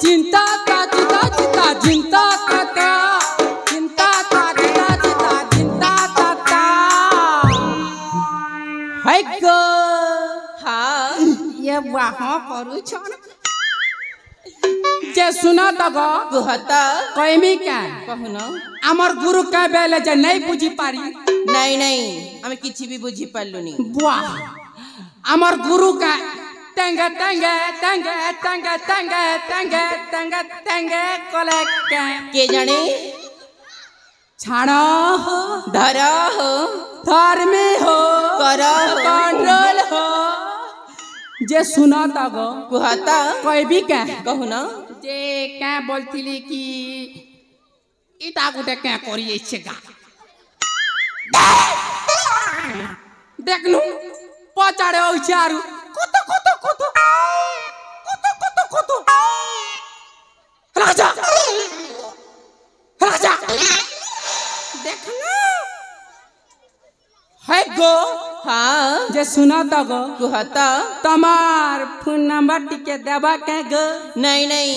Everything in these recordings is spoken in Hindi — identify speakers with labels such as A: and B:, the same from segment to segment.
A: चिंता का चिता चिता चिंता का चिंता का चिता चिता चिंता का है गो
B: हाँ
A: ये वहाँ करू छन जे सुना त गो
B: गुहता
A: कहमी क्या
B: कहून
A: आमर गुरु का बेले जे नहीं बुझी पारी
B: नहीं नहीं आम किसी भी बुझी पार्लुनी
A: वाह आमर गुरु का तंगे तंगे तंगे तंगे तंगे तंगे तंगे तंगे कोले
B: के जाने
A: छाड़ो हो
B: धरा हो
A: धर्मी हो
B: करा हो
A: कंट्रोल हो जे सुना ता गो
B: गुहता
A: कोई भी क्या
B: कहून
A: जे क्या बोलती कि इता गुटे क्या करिए छेगा देखनु पचाड़े हो चारू कुतु कुतु कुतु कुतु कुतु कुतु राजा राजा देखनु है गो
B: हाँ
A: जे सुना ता गो
B: गुहता
A: तमार फोन नंबर टिके देबा के गो
B: नहीं नहीं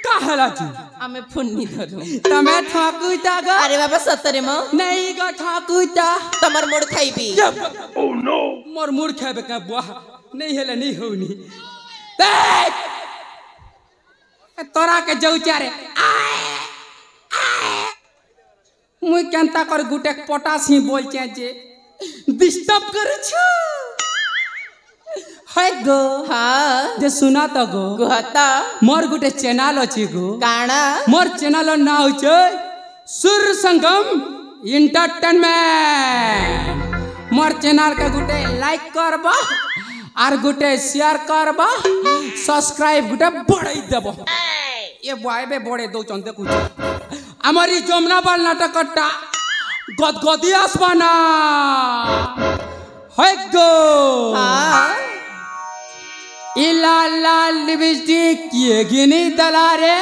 A: कहला जी
B: आमे फोन नहीं धरू
A: तमे ठाकू ता गो
B: अरे बाबा सतरे म
A: नहीं गो ठाकू ता
B: तमर मोड़ खाइबी
A: ओह नो मोर मुड़ खाबे का बुआ नहीं हेले नहीं होनी देख तोरा के जाऊ चारे मुई केनता कर गुटे पोटास ही बोल छे जे डिस्टर्ब कर छ है गो
B: हाँ
A: जे सुना त गो
B: गुहता
A: मोर गुटे चैनल अछि गो
B: काना
A: मोर चैनल नाम छै सुर संगम एंटरटेनमेंट मोर चैनल के गुटे लाइक करबा आर गुटे शेयर करबा सब्सक्राइब गुटे बढ़ाई देबो ये बायबे बड़े दो चंदे कुछ हमारी जमुना बाल नाटकटा गदगदी आसमाना है गो
B: हाँ
A: इला लाल लिपस्टिक ये गिनी दलारे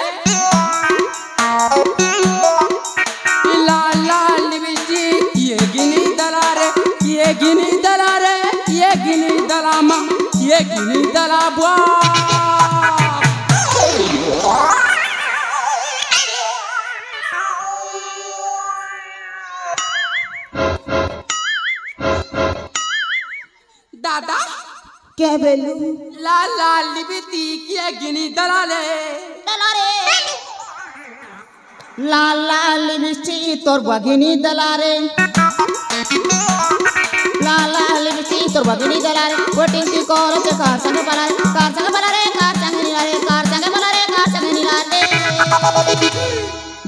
A: इला लाल लिपस्टिक ये गिनी दलारे ये गिनी दलारे ये गिनी दलामा ये गिनी दलाबा दादा
C: क्या बेलू
A: लाल लाल लिपस्टिक ये गिनी दलारे
C: लाल लाल लिपस्टिक तोर भगिनी दलारे लाल लाल लिपस्टिक तोर भगिनी दलारे वेटिंग की कोर से कार संग बलारे कार संग बलारे कार संग निलारे कार संग बलारे कार संग निलारे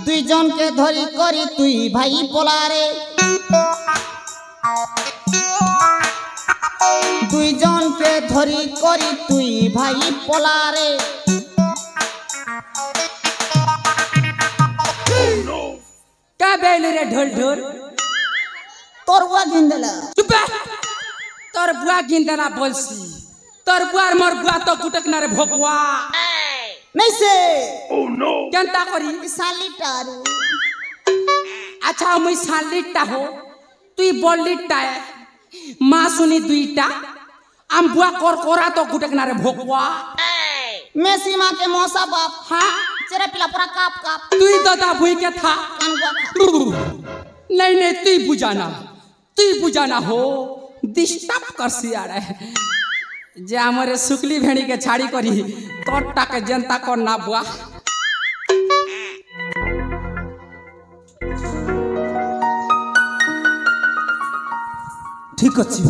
C: दुई जन के धरी करी तुई भाई पोलारे दुई जन के धरी करी तुई भाई पोलारे
A: क्या बेल रे ढोल ढोल
C: तोर बुआ गिंदला
A: चुप तोर बुआ गिंदला बोलसी तोर बुआर मोर बुआ तो गुटक ना रे भोगवा
C: नहीं से
A: ओह नो केनता करी
C: साली टारू
A: अच्छा मुई सालिटा हो तुई बोलिटा है माँ सुनी दुईटा आम बुआ कोरा तो गुटक ना रे भोगवा
C: मैं सीमा के मौसा बाप
A: हाँ
C: तेरा पिला पूरा काप काप
A: तुई दादा भूई के था
C: कान बुआ खा
A: नहीं नहीं तुई बुझाना हो डिस्टर्ब कर सिया रहे जे हमारे सुकली भेड़ी के छाड़ी करी तोटा के जनता को ना बुआ
D: ठीक अच्छी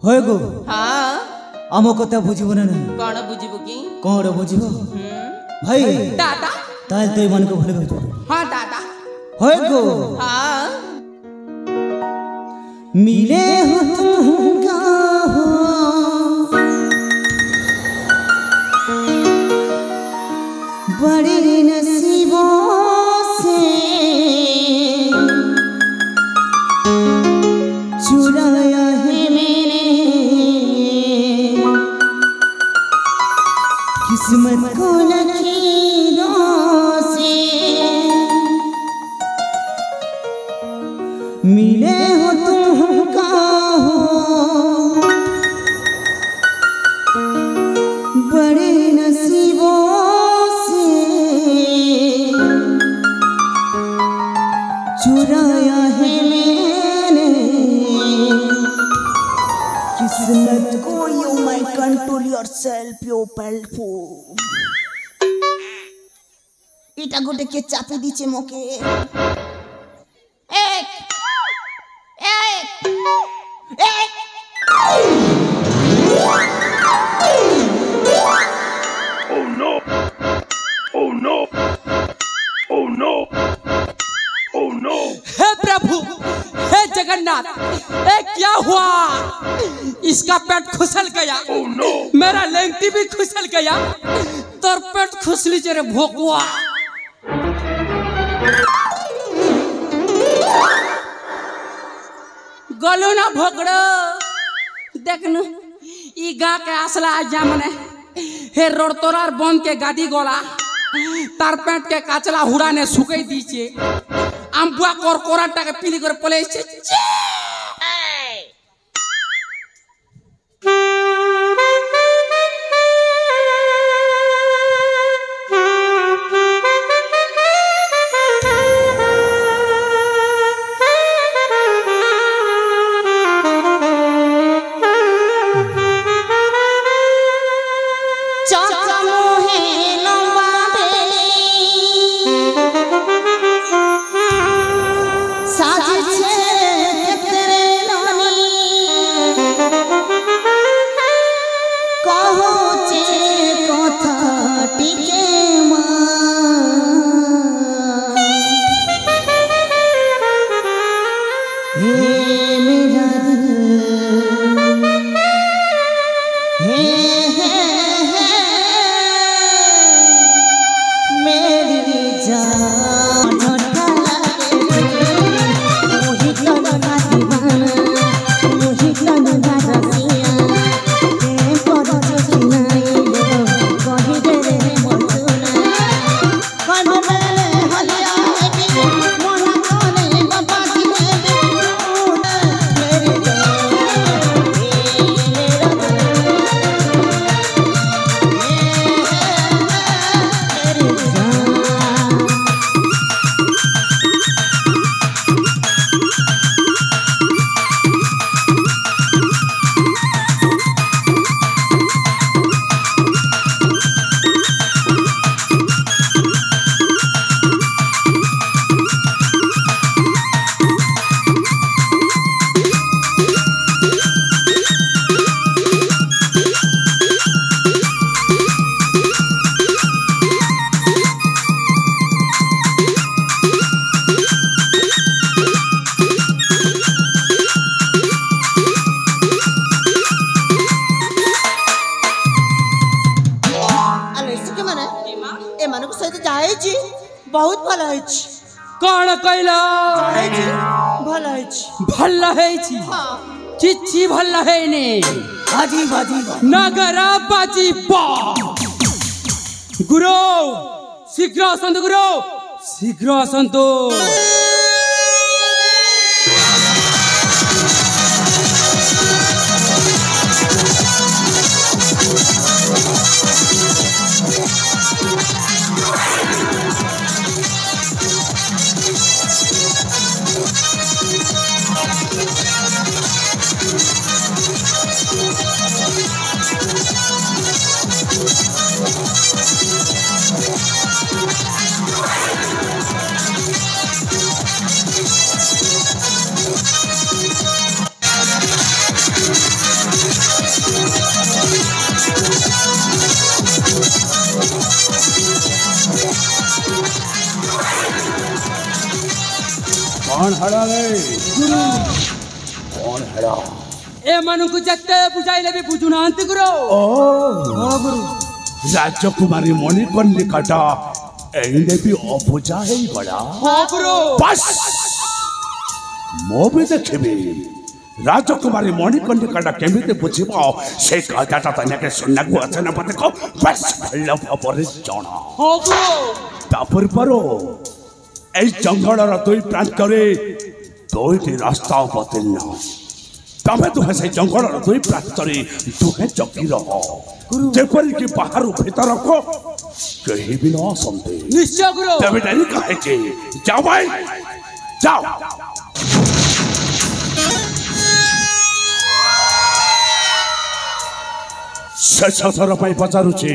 D: होए गो
B: हाँ
D: आम कथा बुझब ना
B: कौन बुझब की
D: कौन बुझब भाई
A: दादा
D: ताल तो मन को भले बुझब
A: हाँ दादा
D: होए गो
B: हाँ
D: मिले हो तुम गाहो बड़े नसीबों से चुराया है मैंने किस्मत को लकीरों से मिले हो तुम control yourself, you pelfo. এটা গোটে কে চাপে দিছে মোকে
C: এক এক এক
E: Oh no! Oh no! Oh no! Oh no!
A: हे प्रभु, हे जगन्नाथ, ये क्या हुआ? इसका पेट खुसल गया।
E: Oh no!
A: मेरा लेंटी भी खुसल गया। तोर पेट खुसली चेरे भोकुआ। गलो ना भोगड़ो। देखनु, ई गा के असला आजा मने। हे रोड तोरार बंद के गादी गोला। तार पेट के काचला हुड़ा ने सुकई दीचे। आम्बुआ कोरकोराटा के पीली कर पले छे।
D: बहुत भल है
A: कौन कहला
D: भल है
A: भल है चिच्ची भल है ने
D: भाजी भाजी
A: नगरा बाजी बा गुरु शीघ्र आसंतु गुरु शीघ्र आसंतु
E: कौन हरा रे गुरु कौन हरा
A: ए मनु को जत्ते बुझाइले भी बुझुनांत गुरु
E: ओ गुरु राजकुमारी मणिकर्णिकाटा एने भी अबुझा है गला
A: हां गुरु
E: बस मो भी देखबी राजकुमारी मणिकर्णिकाटा केमिते बुझिबो से कथाटा तने के सुनना को अचन पते को बस भल्ला पर जाना
A: हां गुरु
E: तापर परो ए जंगलर दुई प्रांतरे दुईटी रास्ता बदलना तमे तुहे से जंगलर दुई प्रांतरे तुहे जगी रह जेपरि कि बाहर भीतर को कहीं भी न आसंते
A: निश्चय गुरु
E: तबे डरी काहे के जाओ भाई जाओ शेष थर पर पचारुचे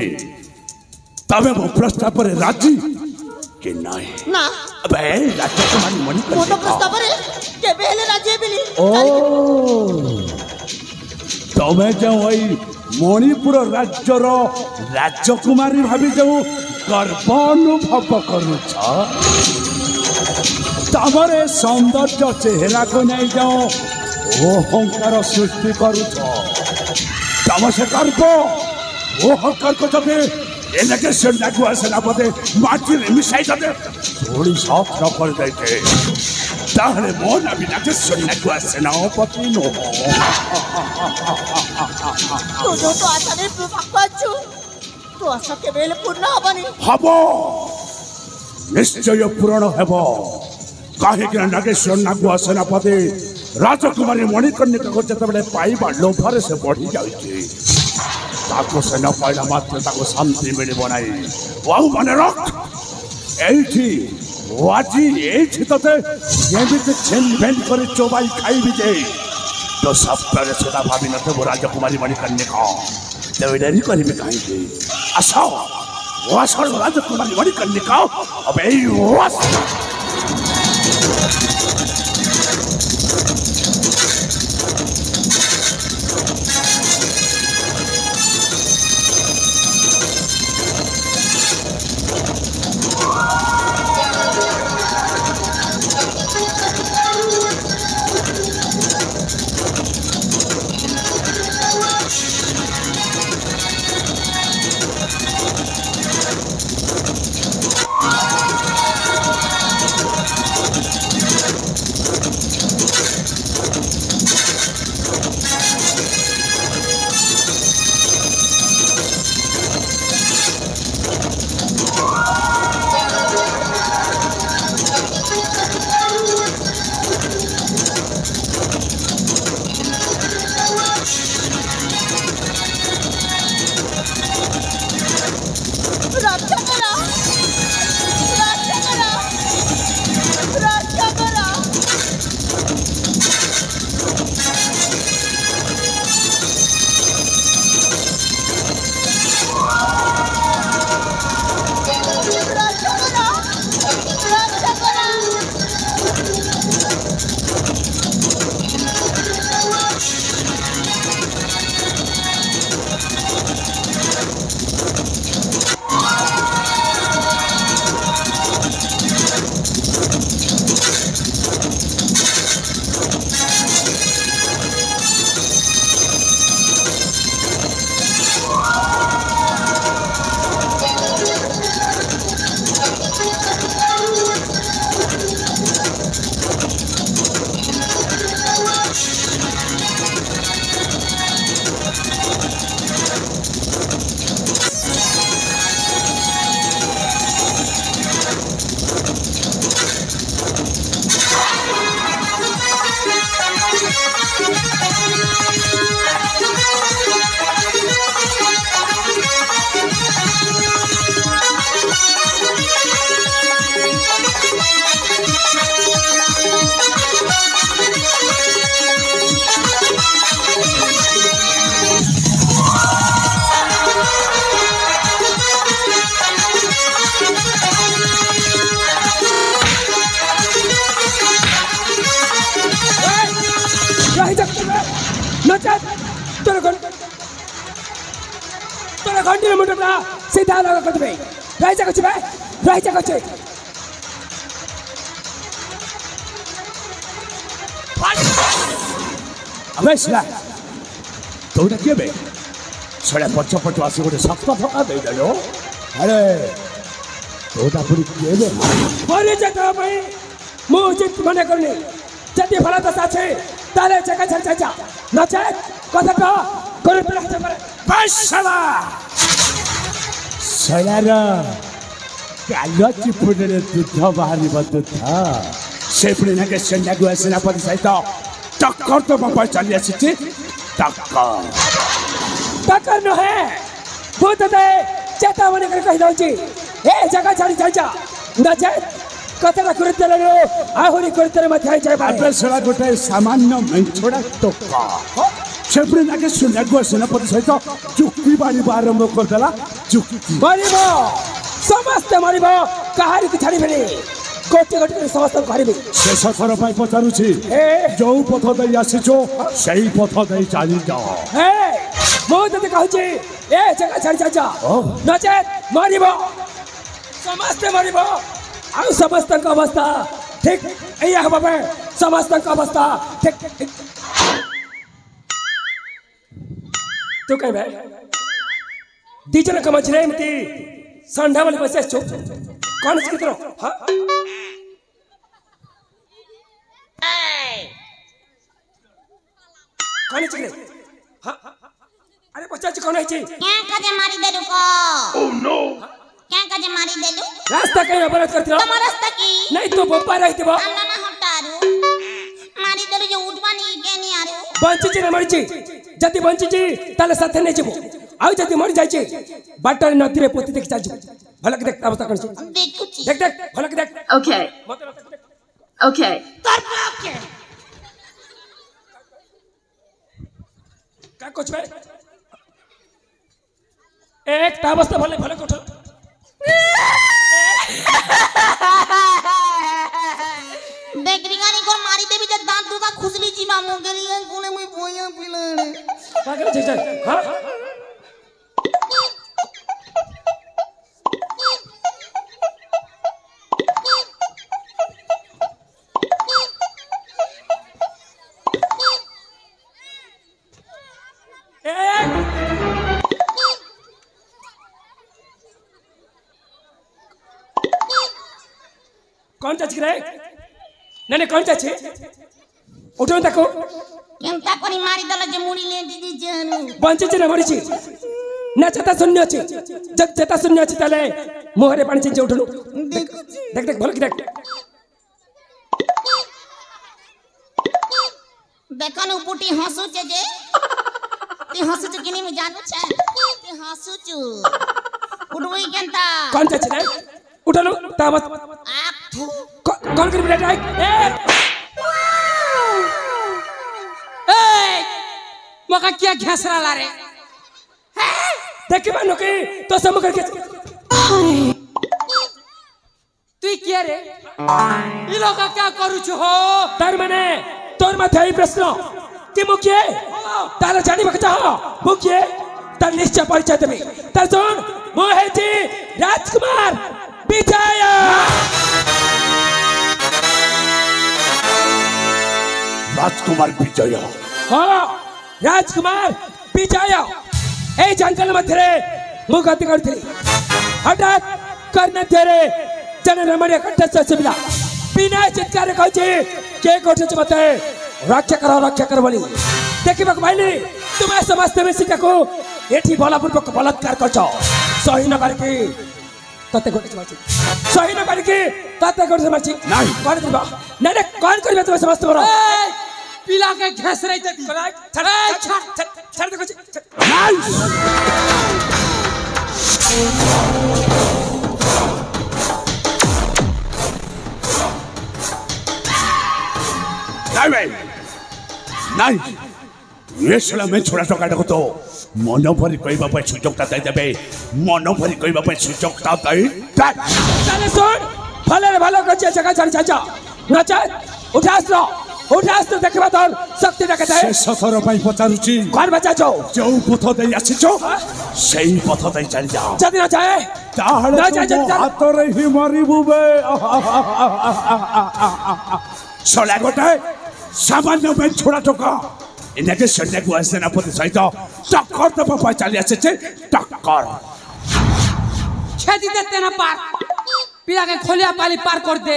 E: तबे मो प्रस्ताव पर राजी कि नहीं
D: ना
E: अबे राजकुमारी
D: ମୁଁ ତ
E: मणिकर्णिका
D: ପ୍ରସ୍ତାବରେ କେବେ ହେଲେ ରାଜି ହେବିନି।
E: ओ तमे जो वही मणिपुर राज्यर राजकुमारी भाभी जो गर्व अनुभव करुछ तमरे सौंदर्य चेहरा को नहीं जो अहंकार सृष्टि करुछ तम से गर्व अहंकार को जब एनके सेनागुआ सेनापति माटी रे मिसाई जब थोड़ी सत्र कर देते ताहले मोना बिना के सेनागुआ सेनापति नो
D: ତୁ ଯୋଉ ତୋ ଆଶାରେ ପାଖ ତୋ ଆଶା କେବେ ହେଲେ ପୂର୍ଣ୍ଣ ହବନି।
E: हब निश्चय पूरण हेब कहीं नागेश्वर नागुआ सेनापति राजकुमारी मणिकर्णिका को जिते पाइबा लोभर से बढ़ी जाए से न पाइला मात्र शांति मिल नाई वाहू मन रख एठी आज एठी तते छेन भेन कर चोबाई खाइबी जे तो सप्ताह सुधा भाभी नथे राजकुमारी मणिकर्णिका तेरे डेरी करी कहीं आसो वासर राजकुमारी मणिकर्णिका अबे वास
A: घंटी मुंड ना सीधा लगा कर दे रह जा कुछ बे रह जा कुछ
E: अबे सला तोड़ा के बे सड़ा पछ पछ आसी गोटे सख्त फका दे देलो अरे तोड़ा पूरी के बे
A: मरे जगह भाई मुजित मने करनी जति भला तो साथे ताले जगह छड़ जा नचे कथा का करे तरह से करे
E: बस सला सलारा कालो चिपुडे दुध बाहरी बदुध से पुणे ना के सेनागु सेनापति सहित टक्कर तो बापा चली आसी टक्कर
A: टक्कर न है भूत दे चेतावनी कर कहि दउची ए जगह छाड़ी जा नचे कथा करते लो आहुरी करते मत जाय
E: अबे सला गोटे सामान्य मेंछोड़ा टक्का ସେପରି ନାକେ ସୁନାଗୁଆ ସେନାପତି ସହିତ ଚୁକ୍ତି ବାଣିବ ଆରମ୍ଭ କରିଦେଲା। ଚୁକ୍ତି
F: ମରିବ, ସମସ୍ତେ ମରିବ, କାହାରିକୁ ଛାଡ଼ିବେନି। ଗୋଟି ଗୋଟି କରି ସମସ୍ତଙ୍କୁ କରିବି।
E: ଶେଷ ଥର ପାଇଁ ପଚାରୁଛି, ଯୋଉ ପଥ ଦେଇ ଆସିଛ ସେଇ ପଥ ଦେଇ ଚାଲିଯାଅ।
F: ମୁଁ ତତେ କହୁଛି ଏ ଜାଗା ଛାଡ଼ି ଚାଲିଯା, ନଚେତ୍ ମରିବ, ସମସ୍ତେ ମରିବ। ଆଉ ସମସ୍ତଙ୍କ ଅବସ୍ଥା ଠିକ୍ ଏଇଆ ହବ ବେ, ସମସ୍ତଙ୍କ ଅବସ୍ଥା ଠିକ୍। ତୁ କହିବେ ଦି ଜଣଙ୍କ ମଝିରେ ଏମିତି ଷଣ୍ଢା ବୋଲି ବସି ଆସିଛୁ, କ'ଣ ଅଛି ତୋର? କ'ଣ ଅଛି? अरे पचाच कौन है जी?
C: क्या कजे मारी देलु को?
E: Oh no!
C: क्या कजे मारी देलु?
F: रास्ता कहीं अपराध करती हो?
C: तुम रास्ता की?
F: नहीं तो बप्पा रहती हो?
C: अन्ना ना हटारू। मारी देलु जो उठवानी के नहीं आरू।
F: बंची जी ने मरी जी, जति बंची जी ताले साथे नहीं जीवो, आउ जति मरी जाए जी, बाटर नदी रे पोती देख चाची, भलक देख अवस्था कौन सी?
C: देखू ची।
F: देख देख भलक देख।
B: Okay. Okay.
C: कर के।
F: क्या कुछ भाई? एक ताबस्ता भले भले उठो।
C: देख रिगानी को मारी देवी जब दांत दूका खुजली जी मामू के लिए कोने में बोया पिलाने।
F: पागल जी जी, हाँ? कौन चाची रे? नहीं कौन चाची? उठो तको।
C: केंता कोनी मारी दला जे मुड़ी ले दीदी जानू।
F: बंची जे मरी छी। ना चता शून्य छी। जब चता शून्य छी ताले मोहरे पानी चिंचे उठनु। देख देख देख भलो की देख।
C: देखनु पुटी हंसू जे जे। ती हंसू च किनी में जानू छे। ती हंसू च। उठोई केंता।
F: कौन चाची रे? उठनु ताबत।
C: आप थू।
F: कौन कर बेटा?
A: ए मका क्या घसरा ला रे?
F: देख मानो की तो सम करके
A: तू क्या रे? ई लोग क्या करू छु हो?
F: तार माने तोर माथे ई प्रश्न कि मुखिए तार जानी बकचा हो मुखिए तार निश्चय परिचय देबी तार सुन मो है जी राजकुमार विजय
E: राजकुमार विजय।
F: हाँ राजकुमार विजय ए जंगल मध्य मु गति करथि हठात करने तेरे जन रमणीय कंठ से सुबिला बिना चित्कार कहछि के कोठे मते रक्षा कर बोली देखिबा भाईनी तुमे समस्त मिसी ताको एठी बलपूर्वक बलात्कार करछ सही न करके तते गोटे मारछि सही न करके तते गोटे मारछि
E: नहीं
F: कर दिबा नहीं कौन करबे तुमे समस्त मोर
A: पिला के घसरे दे
F: छाड़ दे कुछ
E: नाइस नहीं नहीं ये साला मैं छोड़ा टका को तो मन भरी कहबा पे सुजोगता दे देबे मन भरी कहबा पे सुजोगता दे
F: चले सुन भले भलो कच्चे जगह चल चाचा नचा उठास तो देखबा तोर शक्ति देखत है
E: शेष थर पई पचारुची
F: घर बचा जो
E: पथ दे आछिछो सेही पथ दे चल जाओ
F: जदी न जाए
E: ताहले हाथ रे ही मारिबु बे सोला गोटे सामान्य में छोड़ा टका इनके सन्ने को सेनापति सहित टक्कर दबा पाई चली आछे टक्कर
A: छेदी देते ना पार पिला के खोलिया पाली पार कर दे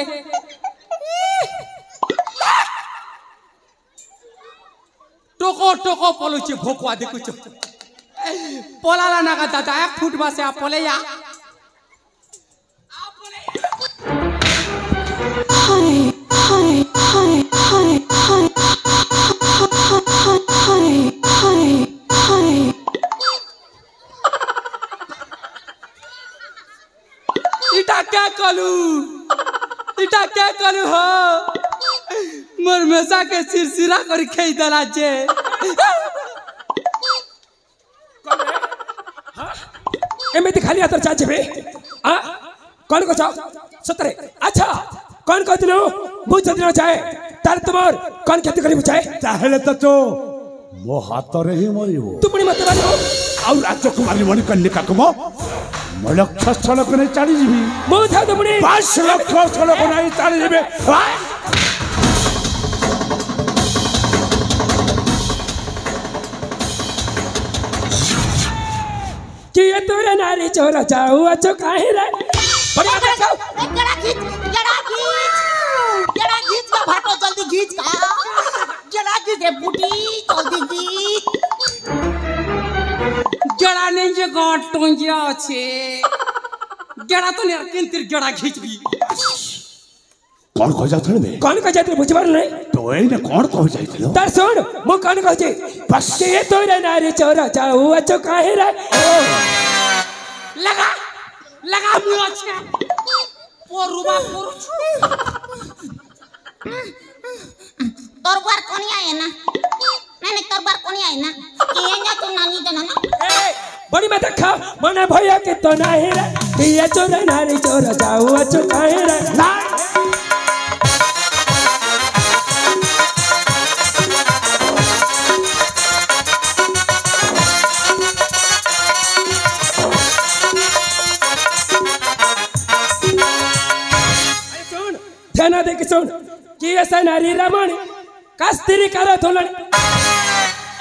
A: टोको टोको पलुची भोकवा दे कुछ पोलाला ना का दादा 1 फुट बसे आ पोले या इटा क्या कलू हो मोर मेसा के सिरसिरा कर खेई दला जे
F: एमती खाली हाथ चाहे कौन कह सतरे अच्छा कौन कहलु मुझ दिन चाहे तार तुमर कौन क्षति करी चाहे
E: ताहेले तो मो हाथ रे ही मरिबो
F: तू पुणी मत मारिबो
E: आउ राजकुमारी मणि कन्या को मो लक्ष स्थल को नहीं चली जीवी
F: मो था तो पुणी
E: 5 लक्ष स्थल को नहीं चली जीवे
F: कि ये तोरे नारी चोरा जाऊ अच्छो काहे रे बढ़िया देखो
D: जरा खींच का फाटो जल्दी खींच का जरा खींच रे बुटी जल्दी खींच
A: जड़ा नहीं जे गांठ टोंगिया আছে जड़ा तो नहीं किंतिर जड़ा खींचबी
E: कौन कह जाथले बे
F: कौन कह जाथले बुझबार नहीं
E: तो एने कौन कह जाइतलो
F: तार सुन मो कौन कह जे
E: बस
F: कि ये तोरे नारी चोरा जाऊ अच्छो काहे रे
A: लगा लगा मुंह अच्छा पोरुबा पोरु
C: तोर बार कोनी आए ना नहीं तोर बार कोनी आए ना कि ये ना तू नानी जाना ना
F: बड़ी मत खा मने भैया के तो नहीं रे कि ये चोरे नारी चोरा जाऊ अच्छो काहे रे ना ध्यान दे के सुन कि ऐसा नारी रमणी कस्तिरी करो थोलनी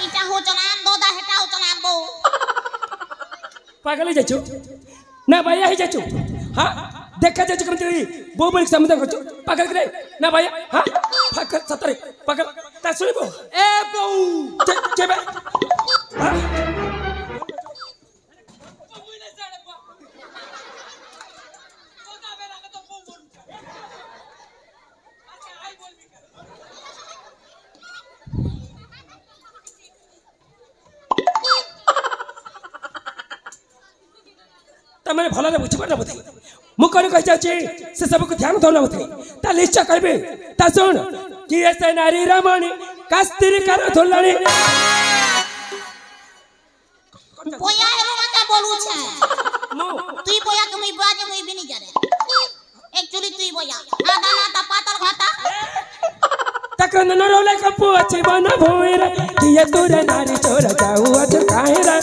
C: इटा हो चलान दो दा हेटा हो चलान दो
F: पागल जाचो ना भैया ही जाचो हां देखा जाचो कम तेरी बो बोल समाधान करचो पागल करे ना भैया हां पागल सतरे पागल ता सुनिबो
A: ए बहू
F: जेबे हां तमने भलरे बुझिबार न बोथे मु कोन कहि जाछि से सब को ध्यान दो न बोथे ता निश्चय करबे ता सुन कि ऐसे नारी रमणी कस्तिरी कर थोलणी
C: बोया हेलो मत बोलू छे तुई बोया के मुई बाजे मुई भी नहीं जाने एक्चुअली तुई बोया आधा ना ता पातल घाटा
F: तकन न रोले कपू अच्छी बन भोर कि ये तोरे नारी चोरा जाऊ अज काहे रे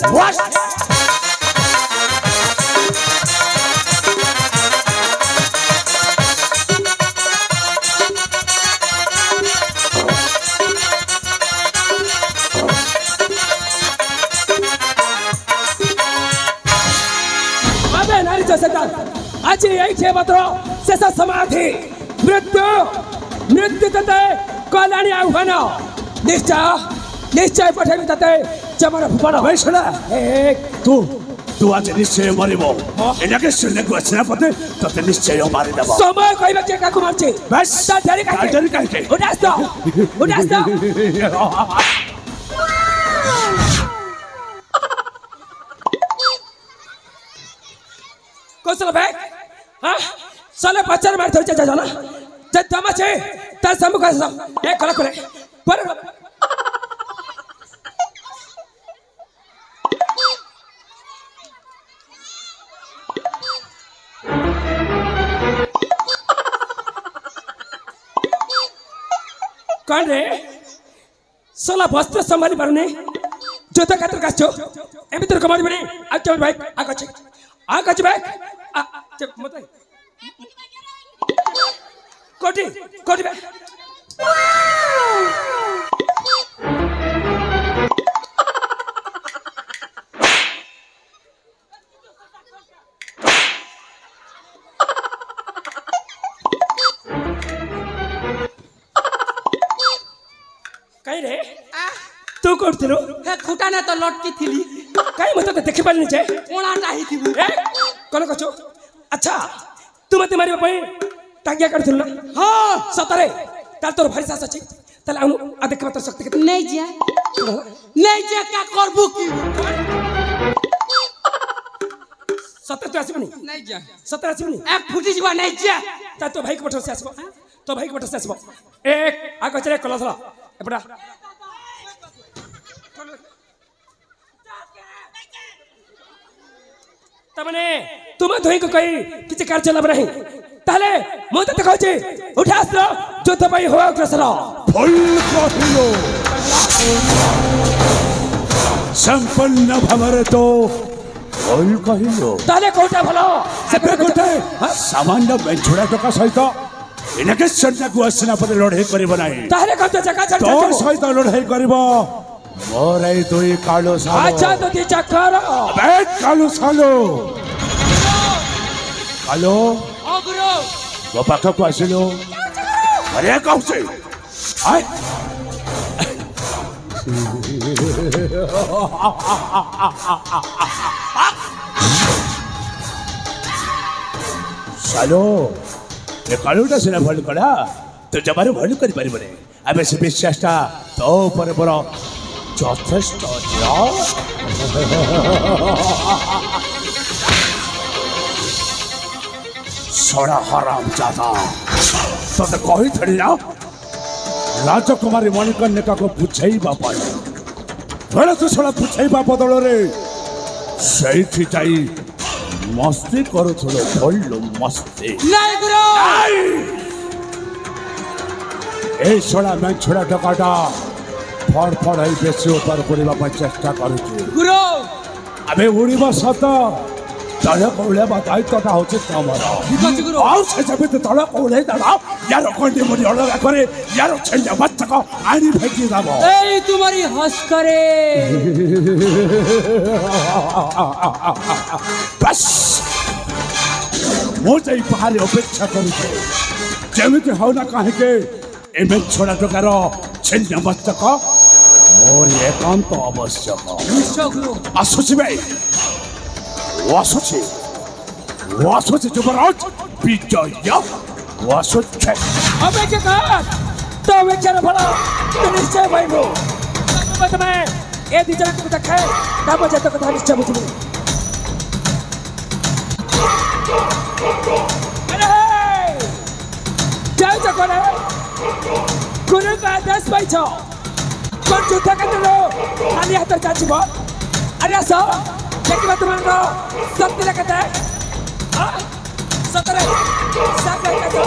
F: आज ऐसे बतो शेष समाधि मृत्यु मृत्यु तते कल्याणी आह्वान निश्चय निश्चय पठेबी तते चमर फुपण
E: वैसला तू तू आज निश्चय मरिबो एनाके सुनने को अच्छा पते तते निश्चय मारि देबो
F: समय कहबे के काकू मारछे
E: बस
F: ता ढेरी काहे उडास दो कौशल भाई हाँ साले बच्चा मार थोड़ी जा जाना जब दमा छे तार सम्मुख आस एक कला करे पर कौन रे साला वस्त्र संभाली पारने जोता कातर काचो एमि तोर कमाडी बने आ चल भाई आ कछ भाई मत कोटी कोटी भाई कहीं रे तू कोड थिलो
A: हे खुटा ना तो लटकी थिली
F: कहीं मत देखि पालनी छे
A: कोणा टाही थिबु
F: ए कोन कछो अच्छा तू मते मारिबो पई टांगिया करथिल ना
A: हां
F: सतरे ताल तोर भारी सास अछि ताल आ देखबा तोर शक्ति के
A: नहीं जा का करबू की
F: सतरे तो आसीबनी
A: नहीं जा
F: सतरे आसीबनी
A: एक फुटी जीवा नहीं जा
F: ता तो भाई के बठर से आसीबो तो भाई के बठर से आसीबो एक आगो चले कलसला एपड़ा तमने तुम धोई को कही किसी कार्य लाभ नहीं ताले मु तो कहूची उठा अस्त्र युद्ध ପାଇଁ हो अग्रसर
E: फुल कहिलो संपन्न भाବରେ तो फुल कहिलो
F: ताले कोटा भलो
E: से कोटे सामान्य बेंछुड़ा टका सहित इनके सन्ना को सेनापति लड़ाई करिब नाही
F: ताले कत जका छड़
E: तो सहित लड़ाई करिब मोर ए दुई कालो सालो
F: अच्छा तो ती चक्कर
E: अबे कालो सालो कालो
F: अग्रो
E: वो पाखा को आसिलो अरे कहू आय सालो ये कालूटा सिना भल करा तो जबारे भल करि परिबने अबे से विश्वासटा तो पर पर যথেষ্ট सड़ा हराम जादा तो कही थी ना राजकुमारी मणिकर्णिका को बुझेबा बेले तू सड़ा बुझेबा बदल से जाई मस्ती करुथुलो भल्लु मस्ती
F: नहीं गुरु
E: ए सड़ा मैं छोड़ा टकाटा फड़ फड़ है बेसी ऊपर करने चेष्टा करुछु
F: गुरु
E: अबे उड़ीबा सत तले कौले दायित्वटा होचे तमर आउ से जब तले कौले दादा यार कोंडी मुड़ी अलग करे यार छंजा बच्चा को आनी फेंकी दाबो
A: ए तुम्हारी हंस करे
E: बस मोटे पहाड़ी अपेक्षा करुछु जेमिति होना काहे के एमे छोड़ा टकार छंजा बच्चा को मोर एकांत आवश्यक
A: निश्चय गुरु
E: आसुची भाई वासुची जुबराज विजय वासुची
F: अबे के का तो वे चल भला तो निश्चय भाई वो मत में ए दिजन को देखे तब जत कथा निश्चय बुझबो अरे जाओ तो करे गुरु का 10 बाई 6 कोन जुद्ध करलो खाली हाथ चाचिबो अरे सो देखिबा तुमरो शक्ति लगता है हां सतरे सागर का तो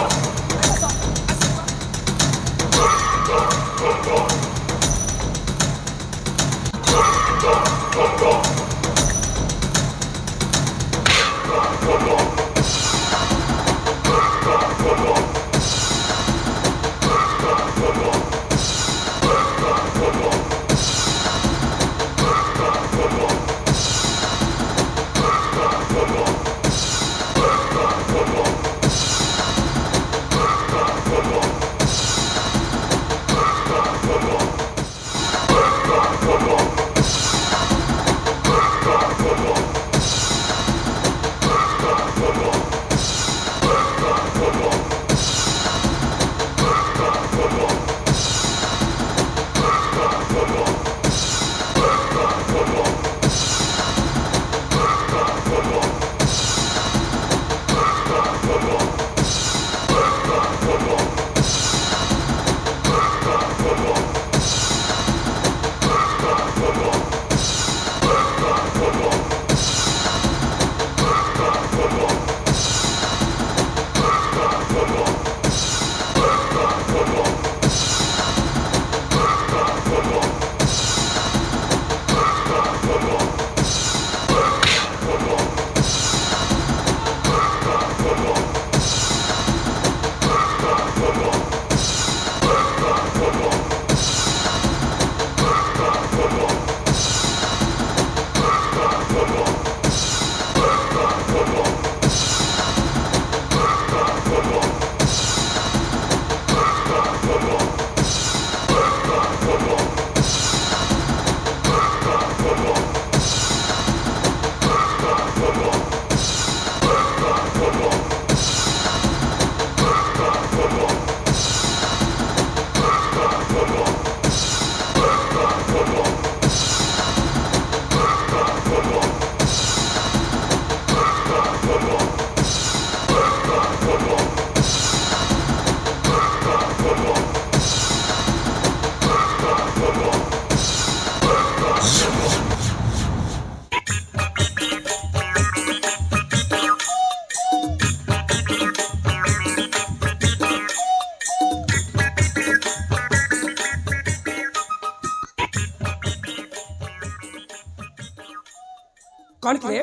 F: कौन करे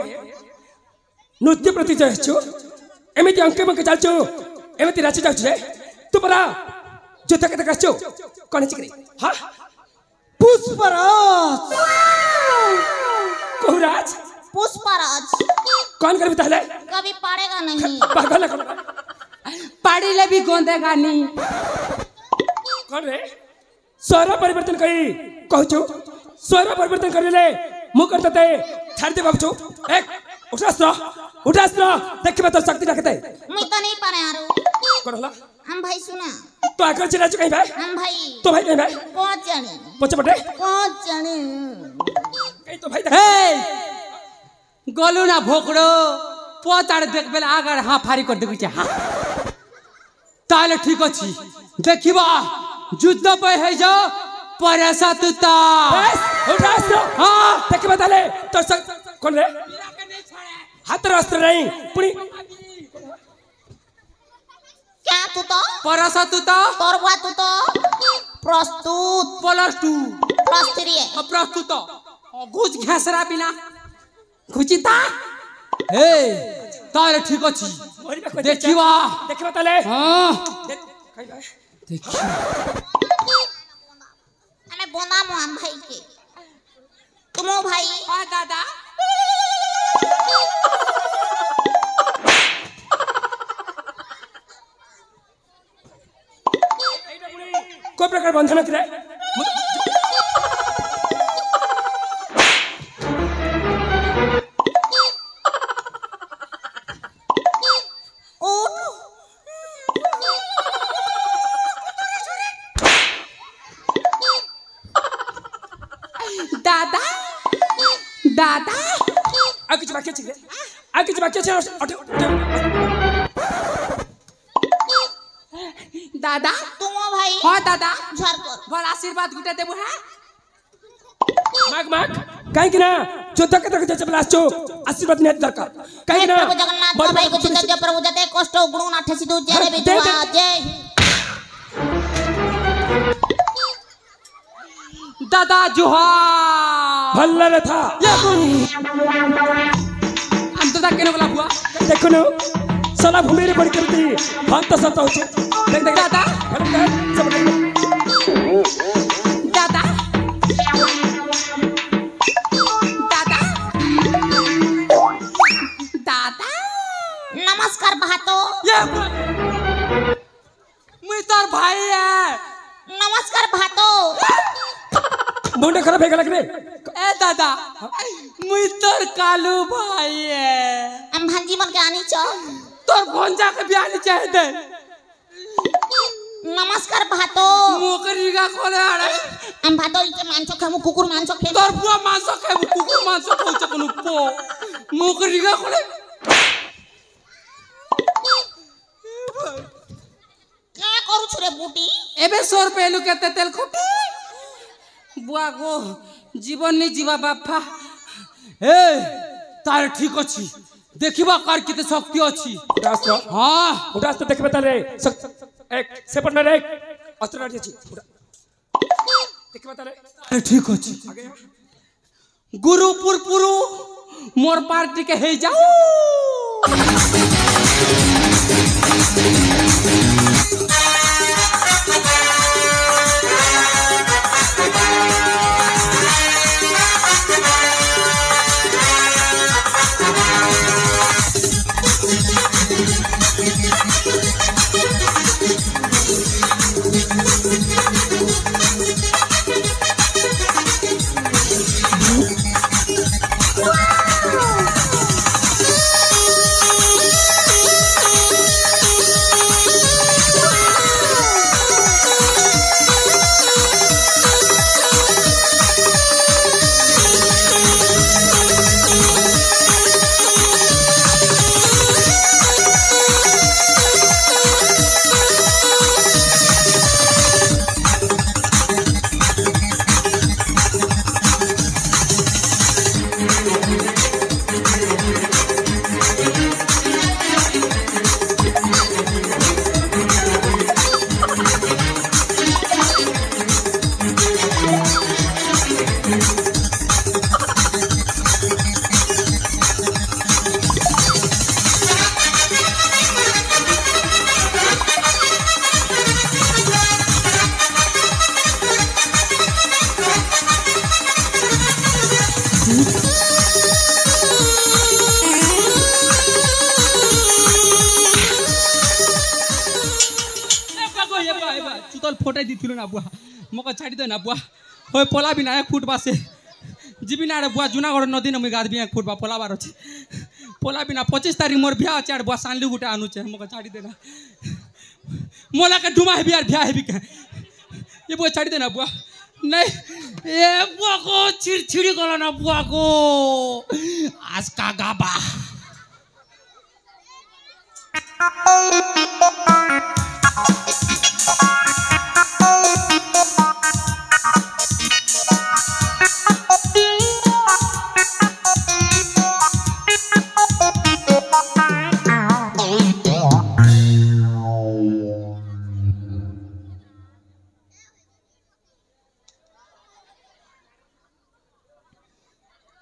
F: नृत्य प्रति जाइछु एमिति अंके मंके चालछु एमिति राची जाछु तू परा जुत्ता के तकछु कौन चिकरी हां
D: पुष्पराज
F: कोहराज
C: पुष्पराज
F: कौन करबी ताहले
C: कभी पड़ेगा नहीं
F: पागल है कौन
A: पाड़ी ले भी गोंदेगा नहीं
F: कौन रे स्वर परिवर्तन करी कहछु स्वर परिवर्तन करले मु करते छाड़ दे बाबू एक उठास्त्र देखिबा तो शक्ति रखते
C: मैं तो नहीं पारे आरो
F: कौन होला
C: हम भाई सुना
F: तो आकर चला कहीं भाई
C: हम भाई
F: तो भाई कहीं भाई
C: कौन जाने
F: पछे बटे कहीं तो भाई
A: हे गलु ना भोकड़ो पोताड़ देख बेला आगर हाँ फारी कर देखु हाँ ताले ठीक अछि देखिबा युद्ध पे है जो परसा तुता
F: उठास्त्र
A: हाँ
F: देखिबा ताले तो कौन रे हाथ अस्त्र नहीं पुणी
C: क्या तू तो
A: परसा तुता
C: तोर बुआ तू तो प्रस्तुत
A: +2
C: प्रस्तुत
A: प्रस्तुत घुच घासरा बिना घुचिता हे ताले ठीक अछि देखिबा
F: ताले
A: हाँ
F: कहीं भाई
A: देखिबा
C: हमें बोना मोहन भाई के तुमो भाई
A: हाँ दादा
F: कोई प्रकार बंधन करे
A: दादा दादा
F: आगे बाकी छे
A: दादा
C: तुमो भाई
A: हाँ दादा
C: झर कर
A: बड़ आशीर्वाद गुटे देबो है
F: माग कहीं कि ना जोधा के तक जब लास्ट आशीर्वाद नहीं दरकार कहीं ना
C: प्रभु जगन्नाथ भाई को चिंता जय प्रभु जते कष्ट गुण ना ठसी दो जय रे विद्वा जय
A: दादा जोहार
F: भल्ला था
A: हम दादा केने बोला हुआ
F: देखो ना साला भूमि रे बड़ी करती हाथ तो सता हो देख
A: दादा
F: सब
A: दादा दादा दादा
C: नमस्कार भातो
A: ये मैं तोर भाई है
C: नमस्कार भातो
F: मुंडे खराब है गलत रे
A: ए दादा मैं तोर कालू भाई है
C: हम भांजी मन के आनी छ
A: तोर भंजा के बियाह नहीं चाहे दे
C: नमस्कार भातो
A: मोकरी का कोले आड़े
C: हम भातो इते मांस खामु कुकुर मांस खे
A: तोर बुआ मांस खाए कुकुर मांस खाऊ चकनु पो मोकरी का कोले
C: क्या करू छरे बूटी
A: एबे 100 रुपया लु केते तेल खोटी बुआ गो जीवन नहीं जीवा बापा ए तार ठीक अछि देखिबा कार किते शक्ति अछि
F: उठास्त्र
A: हां
F: उठास्त्र देखबे ताले एक सेपट ना रे अस्त्र राजी छी देखबे ताले
A: ठीक अछि गुरुपुर पुरु मोर पार्टी के हे जाऊ चुतल फोटाई दिथिलो ना बुआ मका छाडी दे ना बुआ होय पोला बिना 1 फुट बासे जीबी ना रे बुआ जुनागढ़ नदी न मुई गादबी 1 फुट बा पोला बार अछि पोला बिना 25 तारीख मोर बियाह चार बुआ सानली गुटा आनु छे मका छाडी दे ना मोला के डुमा हेबी यार बियाह हेबी के ये बुआ छाडी दे ना बुआ नहीं ए बुआ को छिड़छिड़ी गला ना बुआ को आज का गाबा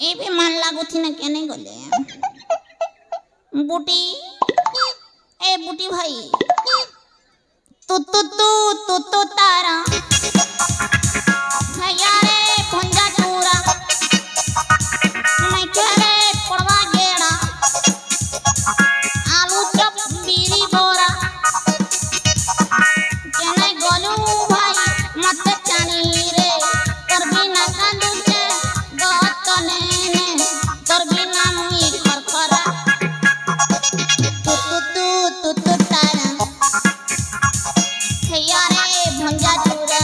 C: ए भी मन लागो थी ना क्या नहीं गले बूटी ए बूटी भाई तू तारा भैया रे भंजा चूरा मैं कह रे पड़वा गेड़ा आलू चप बीरी बोरा केने गोलू भाई मत चानी रे कर बिना कांदू के गत कने कर बिना मुई खरखरा तू तारा भैया रे भंजा चूरा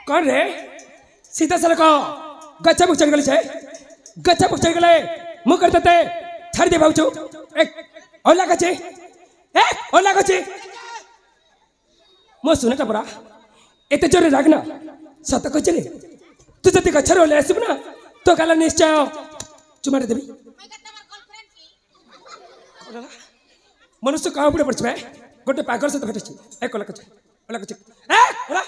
F: कौन रे सीधा साला को गच्चा बुक चढ़ गले छे गच्चा बुक चढ़ गले मुंह करते ते छाड़ दे बाबू एक ओला गचे ओला गचे मो सुने का बड़ा एते जोरे रागना सत को चले तू जति गच्छर ओले आसिब ना तो काला निश्चय चुमारे देबी मनुष्य कहाँ पड़े पड़छ गोटे पागल सहित भेटुछि एक ओला गचे ए ओला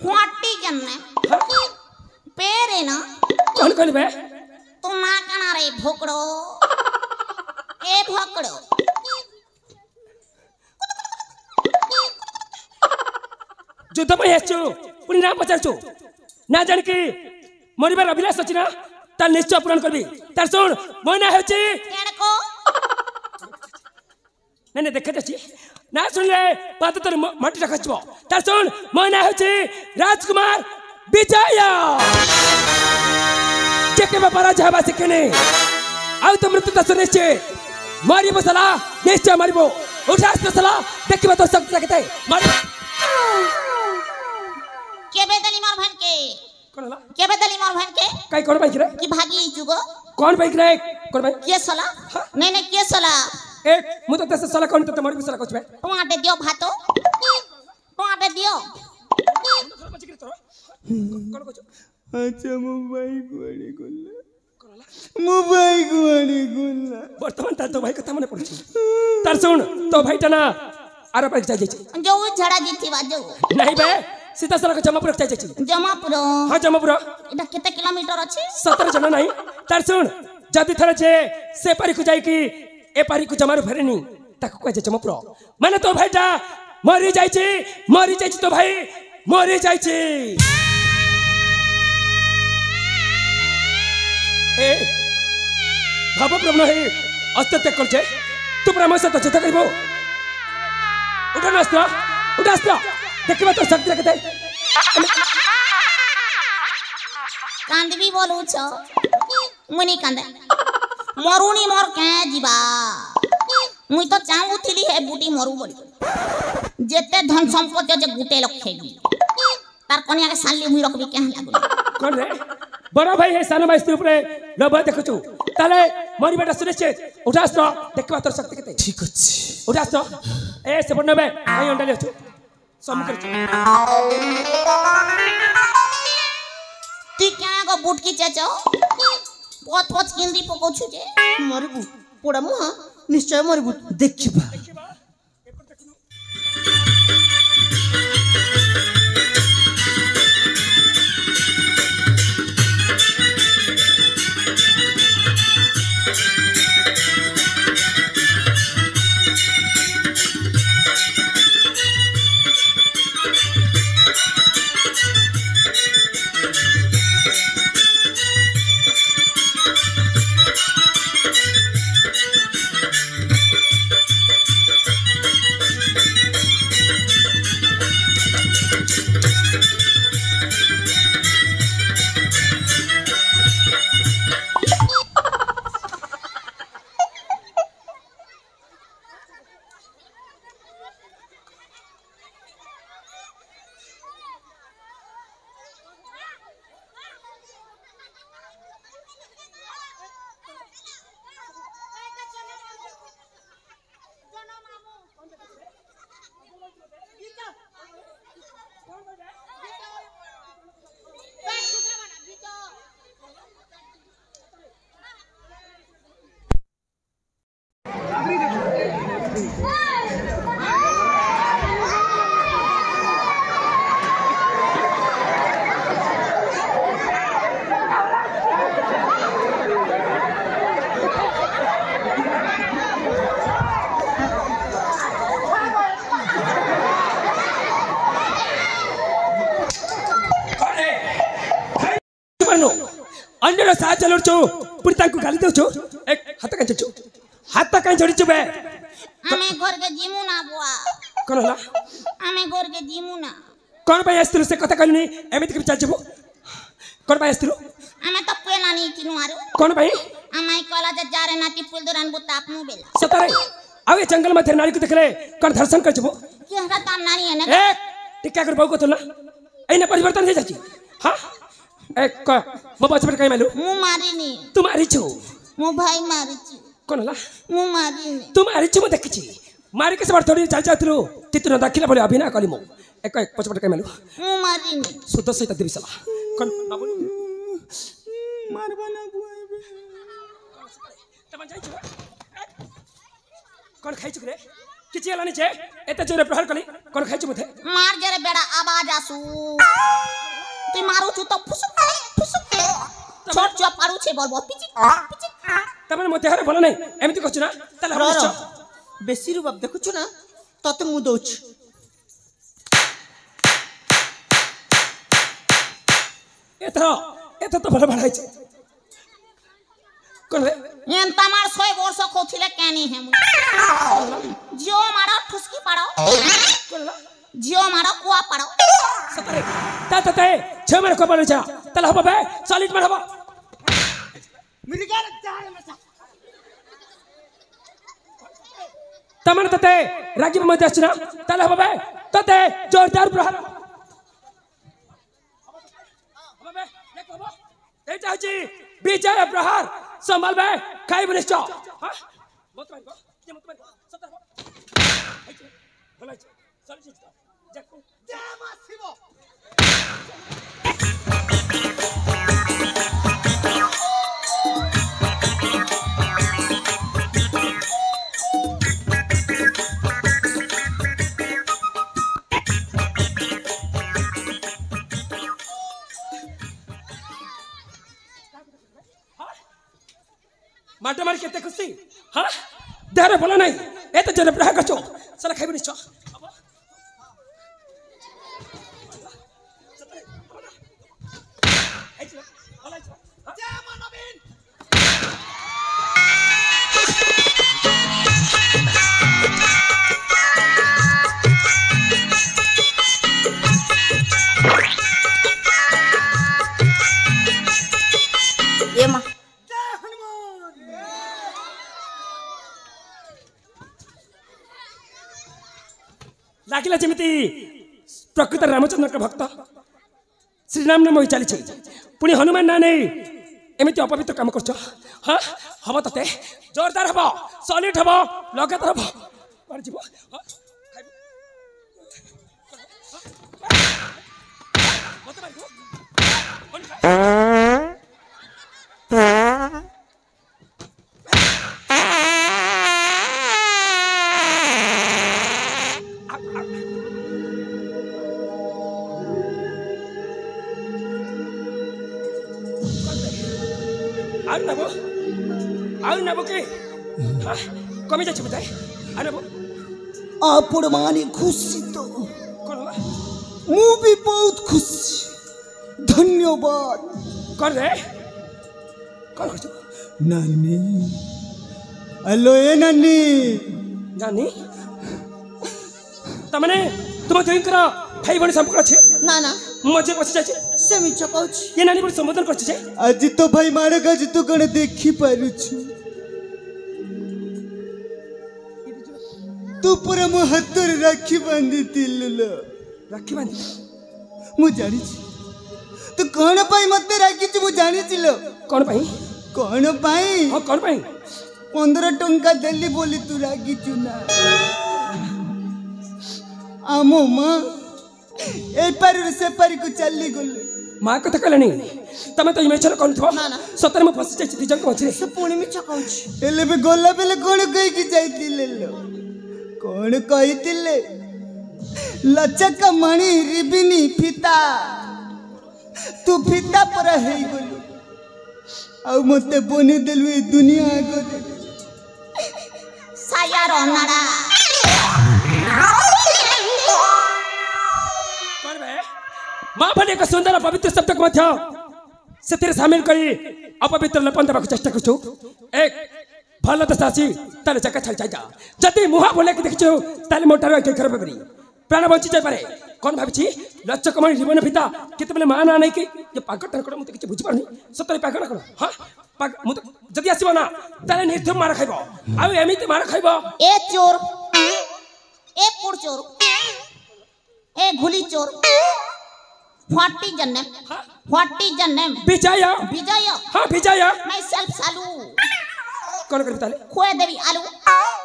C: व्हाटी जन्ने पेरे ना
F: कौन बे
C: तू ना कना रे भोकड़ो ए भोकड़ो
F: जो दबाई आछु पुनी ना पचारछु ना जान की मरिबार अभिलाष अछि ना तार निश्चय पूरण करबी तार सुन मोना हेछि
C: केड़को
F: नहीं देखा जाछि ना सुन ले बात तोर माटी रखछबो तार सुन मोना हेछि राजकुमार विजय जेके बापरा जाबा सिखने आउ तो मृत्यु त सुनिश्चित मारिबो सला निश्चय मारिबो उठास तो सला देखिबो तो शक्ति रखते मार
C: के बेदली मोर भान के
F: कोन ला
C: के बेदली मोर भान के
F: काई कोन बाइक रे
C: कि भागी जुगो
F: कौन बाइक रे कोन बाइक
C: के सला नहीं के सला
F: एक मु तो तसे सला कोन तो मारिबो सला कोचबे
C: टमाटे दियो भातो टमाटे दियो
F: कोन कोच
G: अच्छा मोबाइल गुआड़े गुल्ला
F: वर्तमान तार तो भाई कथा मने पड़छि तार सुन तो भाई तना आरो बाइक जाय छै
C: जो झड़ा जीती बाजो
F: नहीं बे सीधा सला को जमापुर जाय छै
C: जमापुर
F: हां जमापुर
C: एटा केते किलोमीटर अछि
F: 17 जन नहीं तार सुन जदी थरे छे से पारी को जाय की ए पारी को जमारु फेरेनी ताको कह जे जमापुर माने तो भाईटा मरी जाय छी तो भाई मरी जाय छी ए भाव प्रभु हे अस्तित्व करछे तू ब्रह्म से तो जत करबो उठा देखिबा तो शक्ति रखते
C: कांद भी बोलू छ मुनी कांदे मरुनी मोर के जीवा मुई तो चाहूथिली हे बुटी मरु बोली जेते धन संपत्ति जे गुटे लखेगी तार कनिया के साली मुई रखबी के लागो
F: कोन रे बड़ भाई है सान भाई स्त्री ऊपर लोभ देखुचु ताले मरी बेटा सुनिश्चित उठास तो देखबा तोर शक्ति केते
A: ठीक अछि
F: उठास तो ए से बड़ नबे आई अंडा लेछु सम्मुख
C: तू क्या गो बुट की चाचो पथ पथ किंदी पकोछु जे
D: मरबू पोड़ा मुहा निश्चय मरबू
A: देखिबा
F: अंडर साथ चलो छु पुरी तांको गाली दो छु एक हाथ का जोड़ी छु बे
C: हमें घर के जीमू ना बुआ
F: कोन होला
C: हमें घर के जीमू ना
F: कोन भाई अस्त्र से कथा कहलनी एमिति के चल छबो कोन भाई अस्त्र
C: हमें तो पेला नहीं किनु आरो
F: कोन भाई
C: हमें कला जे जारे नाती पुल दरान बुता आपनु बेला
F: सतरे अब ये जंगल में तेरे नारी को देखले कोन दर्शन कर छबो
C: कि हमरा काम नारी है ना
F: एक टिका कर बहु को तोला एने परिवर्तन हो जाची हां एक मो बचपन कहीं मालूम
C: मु मारी नी
F: तुम्हारी छु
C: मु भाई मारी छु
F: कोन होला
C: मु मारी नी
F: तुम्हारी छु म देखछि मारी के सबर थोड़ी चल जातलु तितनो दाखिला बोले अभिनय कली मो एक बचपन कहीं मालूम
C: मु मारी नी
F: शुद्ध सहित देवी सला कोन बाबू
G: मारबा ना बुआ
F: तमन जाई छु कोन खाइ छु रे किछि हलानी छे एते जोरे प्रहार कली कोन खाइ छु मथे
C: मार जरे बेड़ा आवाज आसू तू मारू छु तो फुसुक छोट छोट पारू छे बोल बोल पिची
F: तमन मते हरे बोल नहीं एमिति कहछु ना तले हम निश्चय
D: बेसी रूप देखुछु ना तते मु दउछु
F: एत तो बड़ बड़ा छे कोन रे
C: एन तमार 100 वर्ष कोथिले केनी है जियो मारा ठुसकी पाड़ो
F: कोन ला
C: जियो मारा कुआ पाड़ो
F: सतरे ता छे मेरे को पड़े छा तले हम बे सॉलिड में हबो
D: मेरी गाल जान में सा
F: तमन तते रागी में मत आछना तले हम बे तते जोरदार प्रहार हम बे एक हबो ए चाची विजय प्रहार संभाल बे खाई बनिष्ठ हां मत मार को ये मत मार सतर बोला सॉलिड जको
D: जामा शिवो
F: माटे मार केते खुशी हां देहरे बोला नहीं ए तो जरे प्रहार करछो साला खाइबो निश्चय
C: ये मां
F: लागिला जेमिति प्रकृत रामचंद्र के भक्त श्री राम नाम चली पुणी हनुमान ना नहीं एमती अपवित्र काम कर हाँ हम ते जोरदार हम सॉलिड हम लगातार हम कमी जाए बताए
G: आपण माने खुशी तो मु भी बहुत खुशी धन्यवाद
F: कर रे कौन कर
G: नानी हेलो ए नानी
F: नानी तमने तुम जोइन करा भाई बने संपर्क अछि
D: ना ना
F: मजे बस जाय
D: से मिछ कहूछ
F: ये नानी बड़े संबोधन करछि जे
G: आज तो भाई मारे आज तो कने देखि पारु छु तू पूरा मो हाथ राखी बांधी तिल्लो
F: राखी बांधी
G: मु जानि छि तू कोन पाई मते राखी छु मु जानि छिलो
F: कौन पाई
G: कोन पाई
F: हां कौन पाई
G: 15 टंका देली बोली तू राखी छु ना आमो मां ए पार से पार को चली गले
F: मां कथा कहलनी तमे तो इमेचर कोन थो
D: ना ना
F: सतर में फस जाय दी जंग मछरे
D: से पुणी मिछ कहूछ
G: एले बे गोला बेले कोन कहि की जाइतिले लो कोन कहितिले लचक मणि रिबिनी फिता तू फिता पर हेई गलु आ मते बने देलु ए दुनिया आगो
C: साया रनाड़ा
F: कौन बे मां बने का सुंदर पवित्र शब्द को मध्य से तेरे शामिल करी अपवित्र लपन देबा चेष्टा करछु एक भल दशासी ताले जगह छल जाइजा जति मुहा बोले के देखछु ताले मोटर के खराब करी प्राण बंची जाय पारे कौन भाबी लचक मणि जीवन पिता केते बेले मान आनै कि ये पागल तन मते किछ बुझी पारनी सतरे पागल करो हां मु जदी आसीबो ना ताले निर्धम मार खाइबो आ एमिति मार खाइबो
C: ए चोर ए पुर चोर ए घुली चोर what is your name
F: Vijay
C: Vijay
F: हां विजय
C: माय सेल्फ सालू
F: कौन कर ताले
C: खोए देवी आलू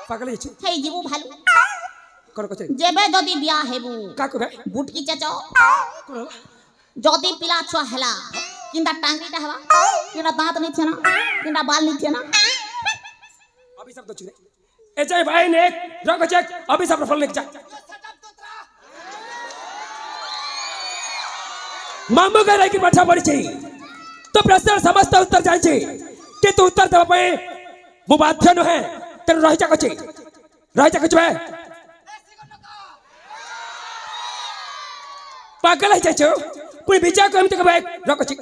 F: पागल छी
C: हे जीवू भालू
F: कौन कछ
C: जेबे जदी बिया हेबू
F: का कहबे
C: बुटकी चाचा
F: कोन
C: जदी पिला छुआ हला किंदा टांगरीटा हवा किंदा दांत नहीं छना किंदा बाल नहीं छना
F: अभी सब तो छुरे ए जय भाई ने रग चेक अभी सब फल लेके जा मामू गराय की पाठा पड़ी छी तो प्रश्न समस्त उत्तर जाय छी कि तू उत्तर देबा पे मु बाध्य न है तेरे रहि जा कछि बे पागल है जाय पुनी विचार कम तक बे रख छी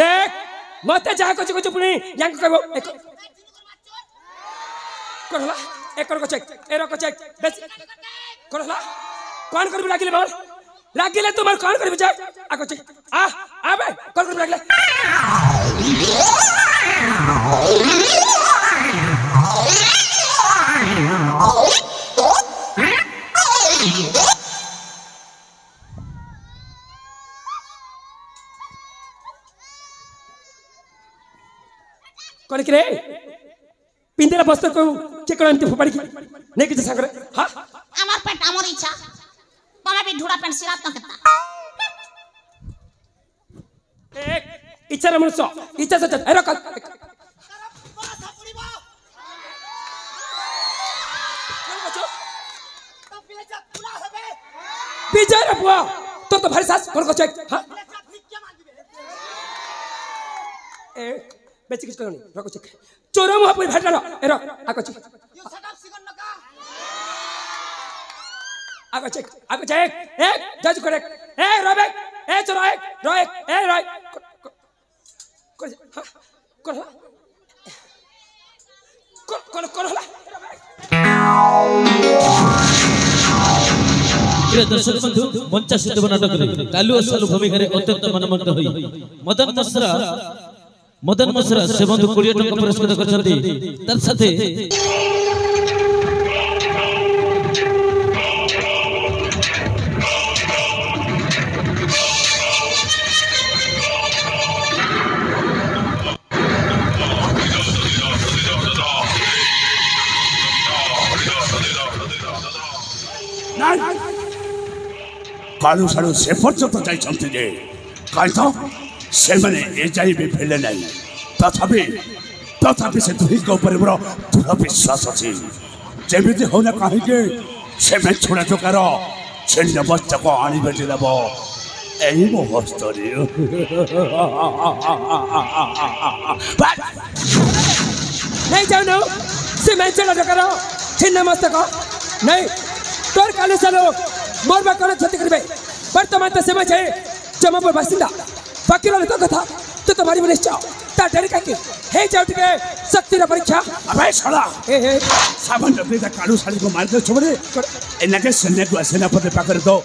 F: एक मते जा कछि पुनी यांक कहबो एक करला एक कर चेक ए रख चेक बेस करला कौन करबी लागिले बोल लागिले तुमार कौन करबी जा आ कछि आ बे कौन करबी लागिले कौन कि रे पिंदेला बस्तर को चेकड़ एमती फोपाड़ी नहीं कि सांगरे हां
C: আমার পেট আমার ইচ্ছা তুমি भी ढूढ़ा पेंट सिरात न करता
F: एक इच्छा मनुष्य इच्छा से एरो का विजय रे बुआ तो भारी सास कौन को चेक हां ए बेची किस करनी रखो चेक चोरा मुहा पर भाटा एरो आको चेक आको चेक एक जज करेक्ट ए रोबे ए चोरा एक रो एक ए रो कौन होला
H: प्रिय दर्शक बंधु मंचा सिद्ध नाटक कालू सालू भूमिका अत्यंत मनमोहित होई मदन मसरा से बंधु 20 टंका पुरस्कृत करछन्ती तर साथे
E: ନାଇଁ କାଳୁ ସାଳୁ ସେ ପର୍ଯ୍ୟନ୍ତ ଯାଇଛନ୍ତି ଯେ କାହିଁ ତ ସେମାନେ ଏ ଯାଇ ବି ଫେରିଲେ ନାହିଁ ତଥାପି ସେ ଦୁହିଁଙ୍କ ଉପରେ ମୋର ଦୃଢ଼ ବିଶ୍ୱାସ ଅଛି ଯେମିତି ହଉନା କାହିଁକି ସେମାନେ ଛୁଣା ଟୋକାର ଛିନ୍ନ ବସ୍ତକ ଆଣି ଭେଟି ଦେବ ଏହି ମୋ ହସ୍ତରେ
F: नहीं जानो से मैं चला करो छिन्न मस्तक नहीं तोर काले सालो मोर बा कोन क्षति करबे वर्तमान तो समय छे जमापुर बासिंदा वकील तो कथा तो तुम्हारी बनिश्च ता डर का के हे जाउट के शक्ति रा परीक्षा
E: अबे छोड़ा
F: हे
E: सावन जब कालू साली को मार दे छोड़े एनाके सैन्य को सेनापति पाकर दो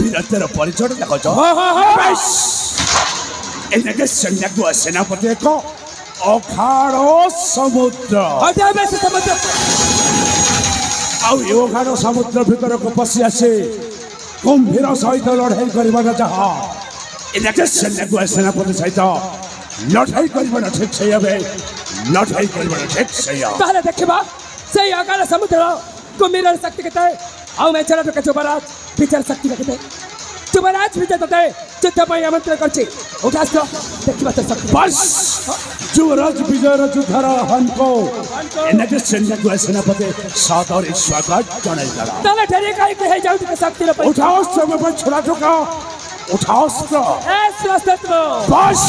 E: वीरत्वर परिचय देखो जो एनाके सैन्य को सेनापति को अखाड़ो समुद्र
F: हटा बे समुद्र
E: आउ यो अखाड़ो समुद्र भीतर को पसी आसे गंभीर सहित लड़ाई करबा जहा एनाके सैन्य को सेनापति सहित लड़ाई करबा ठीक से हबे लड़ाई करबा ठीक से
F: ताले देखबा से अखाड़ो समुद्र को मेरा शक्ति कहते हैं आउ मैं चला तो जुबराज विचार शक्ति कहते हैं जुबराज विजय कहते हैं युद्ध में आमंत्रण करछी उठास तो देखबा तो शक्ति
E: बस युवराज विजय युद्धर हनको एनाके सैन्य को सेनापति सादर स्वागत जनाई दला
F: ताले ठरे काई के जाउ के शक्ति रे
E: उठाओ सब पर छोड़ा ठोका उठाओ तो
F: ए श्रेष्ठत्व
E: बस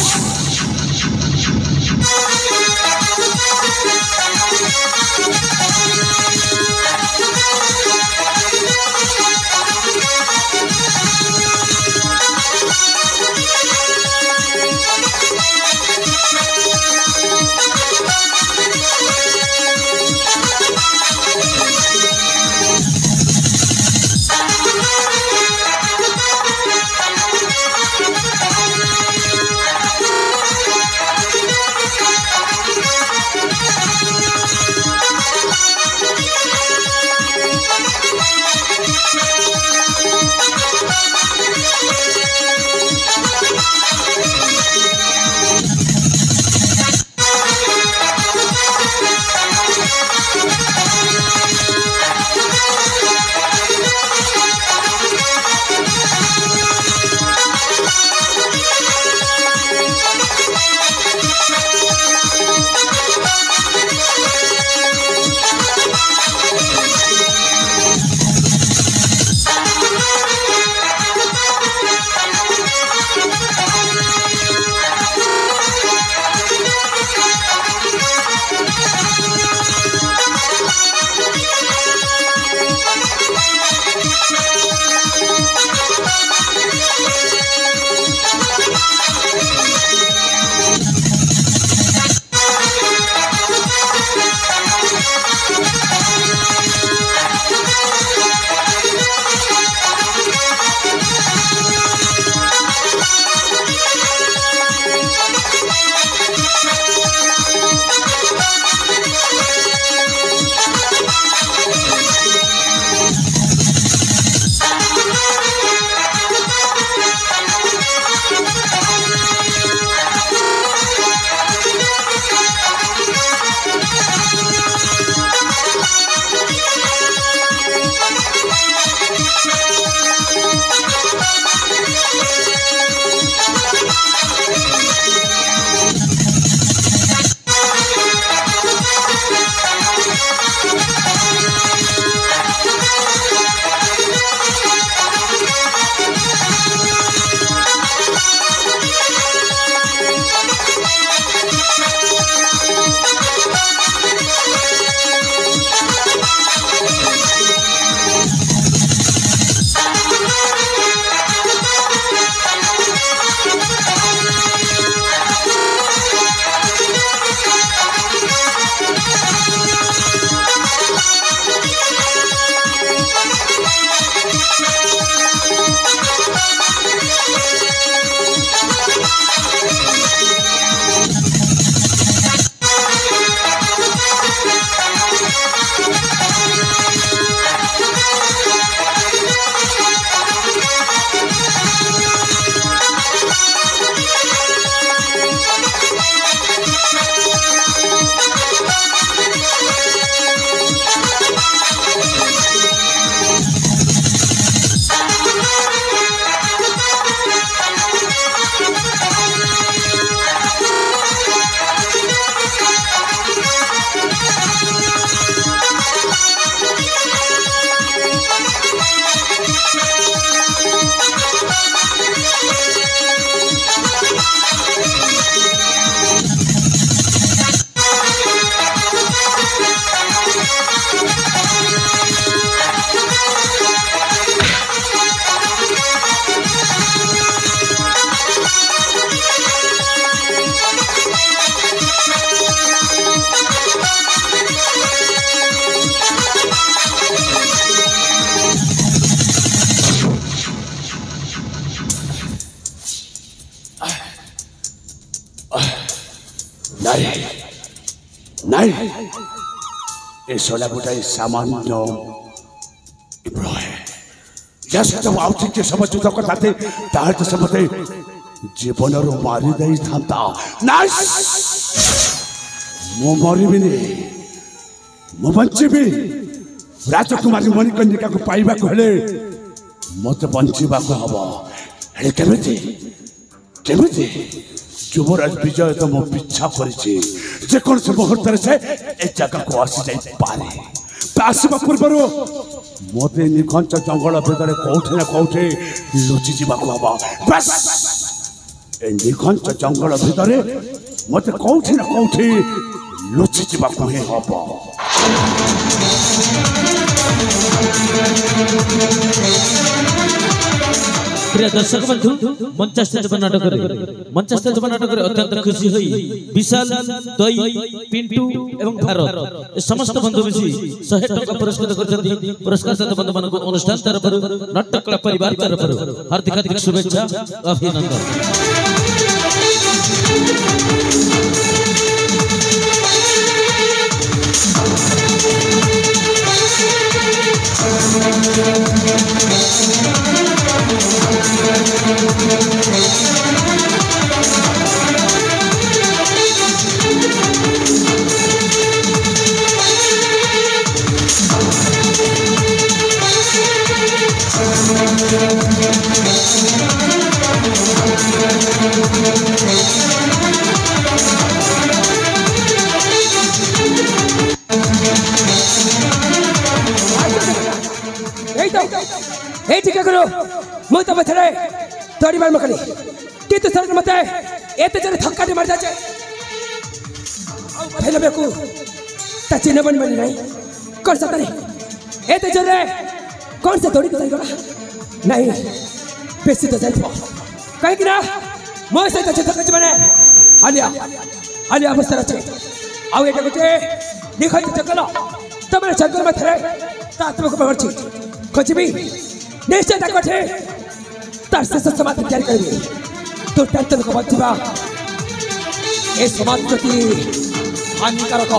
E: ନାଇଁ ଏ ଶଳା ଗୋଟାଏ ସାମାନ୍ୟ जैसे आवश्यक के समझ चुका करता थे तार तो समझते जीवन और मारी नहीं थामता नाइस मो मरी भी नहीं मो बंची भी राजकुमारी मणिकर्णिका को पाइबा को हेले मत बंचीबा को हबो हे केमिति केमिति युवराज विजय तो मो पीछा करिछि जे कोन से मुहूर्त से ए जगह को आसी जाई पारे आसवा पूर्व मत निखंच जंगल भितर कौटे ना कौटे लुचि जावा हम बस ए निखंच जंगल भितर मत कौटे ना कौटे लुचि जावा हम
H: प्रिय दर्शक बंधु मंचस्थ नाटक नाटक अत्यंत खुशी हुई विशाल दई पिंटू एवं भारत समस्त बंधु मिसी 100 टका पुरस्कृत करछथि पुरस्कार सहित बंधु मान को अनुष्ठान तरफ नाटक कला परिवार तरफ हार्दिक हार्दिक शुभेच्छा अभिनंदन।
F: ठीक करो मु तो बथरे थोड़ी बार मकली कि तो सर मत एते जरे धक्का दे मार जाचे पहले बेकू ता चिन्ह बन बनी नहीं कौन सा तरी एते जरे कौन से थोड़ी तो गला नहीं बेसी तो जाइबो काहे कि ना मो से तो धक्का बने आलिया आलिया अवस्था रचे आउ एटा गोटे देखै जंगल तबरे जंगल में थरे ता तुमको पकड़छि खोजबी निश्चय कठे तार से समाज तैयार करेंगे तो टेंशन को बचवा ए समाज प्रति हानिकारक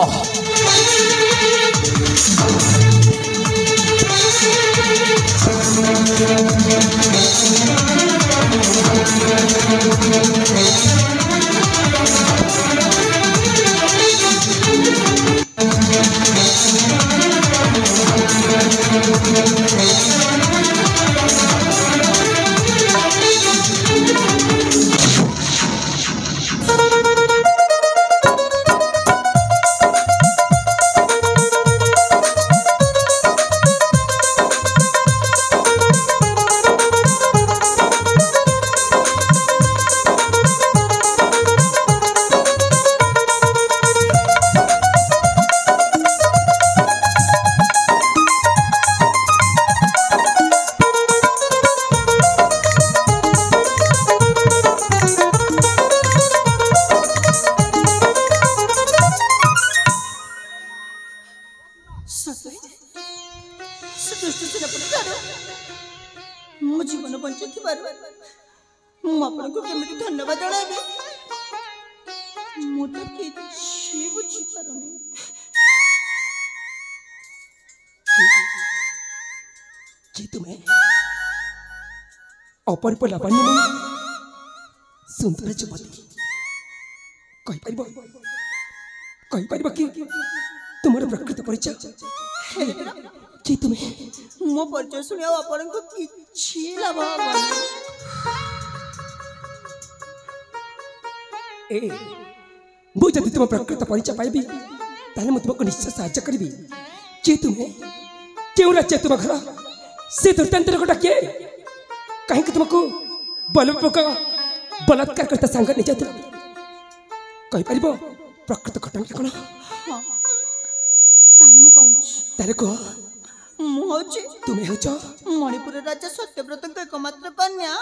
D: मो जीवन बंचे आपको केमी धन्यवाद जनाबी मुझे किसी बुझीपारुनी
F: तुम्हें अपरिप लावण्य में सुंदर युवती कहीपर कि तुम प्रकृत परिचय कि तुम्हें
D: मो परिचय शुणी आपको किसी लाभ
F: मुझे तुम प्रकृत परिचय पाइबी ताले मैं तुमको निश्चय साहाय्य करी कि तुम्हें क्यों राज्य तुम घर से दुर्दांत गोटा किए कहीं तुमको बलात्कार करता सांग नहीं जाता कहीपर प्रकृत घटना कौन तुम्हें
D: मणिपुर राजा सत्यव्रत एकमात्र कन्या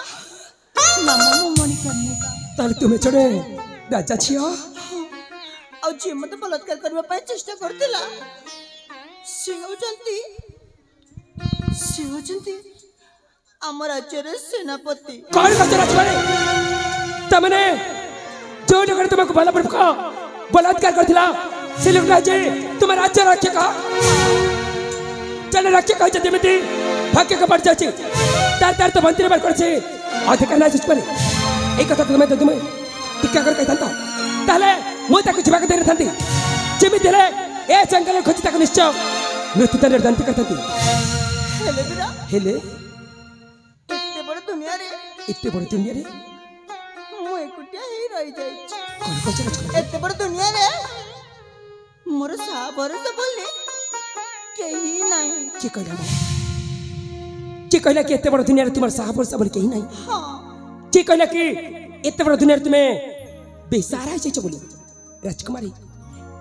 D: नाम मणिकर्णिका
F: तुम्हें जड़े राजा झी
D: जी मत बलात्कार करने चेष्टा करथिला आम राज्य सेनापति
F: कौन तमने जो जगह तुमको बलात्कार करथिला से लोक राजे तुम राज्य रक्षक चल रक्षक हो जमिति भाग्य का पड़ जाची तार तार तो मंत्री बार करछे अधिकार ना सुच परे ए कथा तुम्हें तो तुम्हें टिक्का कर कहता ताले मु ताको जिबा के देर थांती जमिति ले ए जंगल खोजी ताको निश्चय मृत्यु दंड दंती करथती
D: हेले बिरा
F: हेले
D: इतने बड़ दुनिया रे मु एकुटिया ही रही जाई
F: कौन कौन चला
D: एते बड़ दुनिया रे मोर सा भरोसा बोलले केही नहीं
F: के कहला कि एते बड़ दुनिया रे तुम्हार साहब और सबल केही नहीं
D: हां
F: के कहला कि एते बड़ दुनिया रे तुम्हें बेसारा है छ बोली राजकुमारी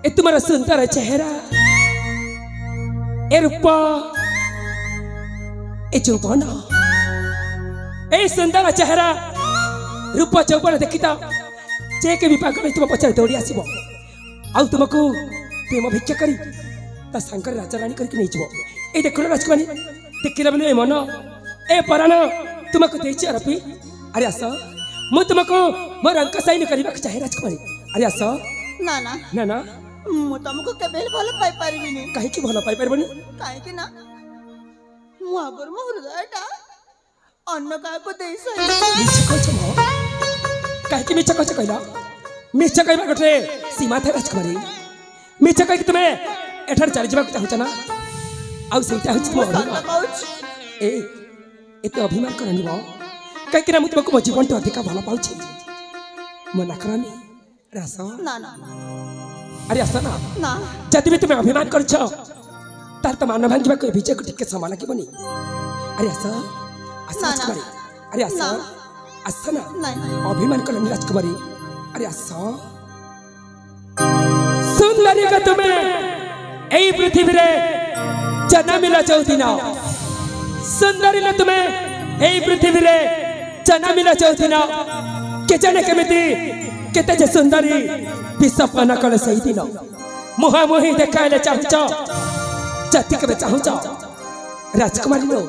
F: ए तुम्हारा सुंदर चेहरा ए रूप ए चौबन ए सुंदर चेहरा रूप चौबन देखिता जे के भी पागल तुम पछार दौड़ी आसीबो आ तुमको प्रेम भिक्षा करी ता शंकर राजा रानी करके नहीं जबो ए देखो राजकुमारी देखिला बले ए मन ए परान तुमको देछि अरपी अरे आस मु तुमको मोर अंक साइन करबा चाहे राजकुमारी अरे आस
D: ना ना
F: ना ना
D: मु तुमको केबे भलो पाई परिबिनी
F: काहे कि भलो पाई परबनी
D: काहे कि ना मु आगर मो हृदयटा अन्न काको देई सही
F: मिछ कहछ म काहे कि मिछ कहछ कहला मिछ कहबा गटे सीमा था राजकुमारी मिछ कह कि तुमे एठर चली जबा चाहछ ना आ सेटा होछ तुम ए एते अभिमान करनी बो काहे कि ना मु तुमको जीवन तो अधिक भलो पाउछि मना करनी रास
D: ना ना
F: अरे आस ना
D: ना
F: जदि भी तुम्हें अभिमान करछ तार तो मान भांगिबा को विजय को टिके समान लागबनी अरे आस आस
D: ना,
F: राजकुमारी अरे आस
D: ना।
F: आस ना
D: नहीं
F: अभिमान करनी राजकुमारी अरे आस सुंदरी का तुम्हें एई पृथ्वी रे जन्म मिला चौदिन सुंदरी ने तुम्हें एई पृथ्वी रे जन्म मिला चौदिन के जाने केमिति केते जे सुंदरी विसपन कले सही दिन मुहा मुही देखाइले चाहछ जति के चाहछ राजकुमारी नो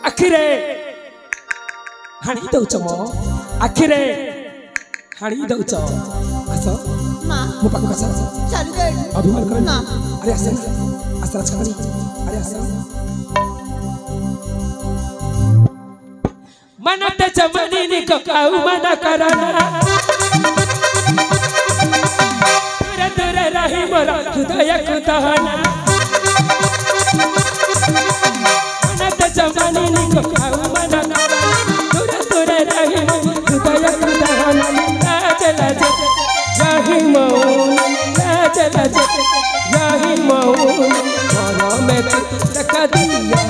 F: आखिरे हाणी दउछ म आखिरे हाणी दउछ आस
D: ना
F: मो पाक आस
D: चल गए
F: अभिमान कर
D: ना
F: अरे आस आस राजकुमारी अरे आस मनत जमनी नि ककाउ मना करना दूर रही मोरा हृदय को दहना मनत जमनी नि ककाउ मना दूर रही हृदय को दहना चला रही मौन चला रही मौन घर में रखा दिया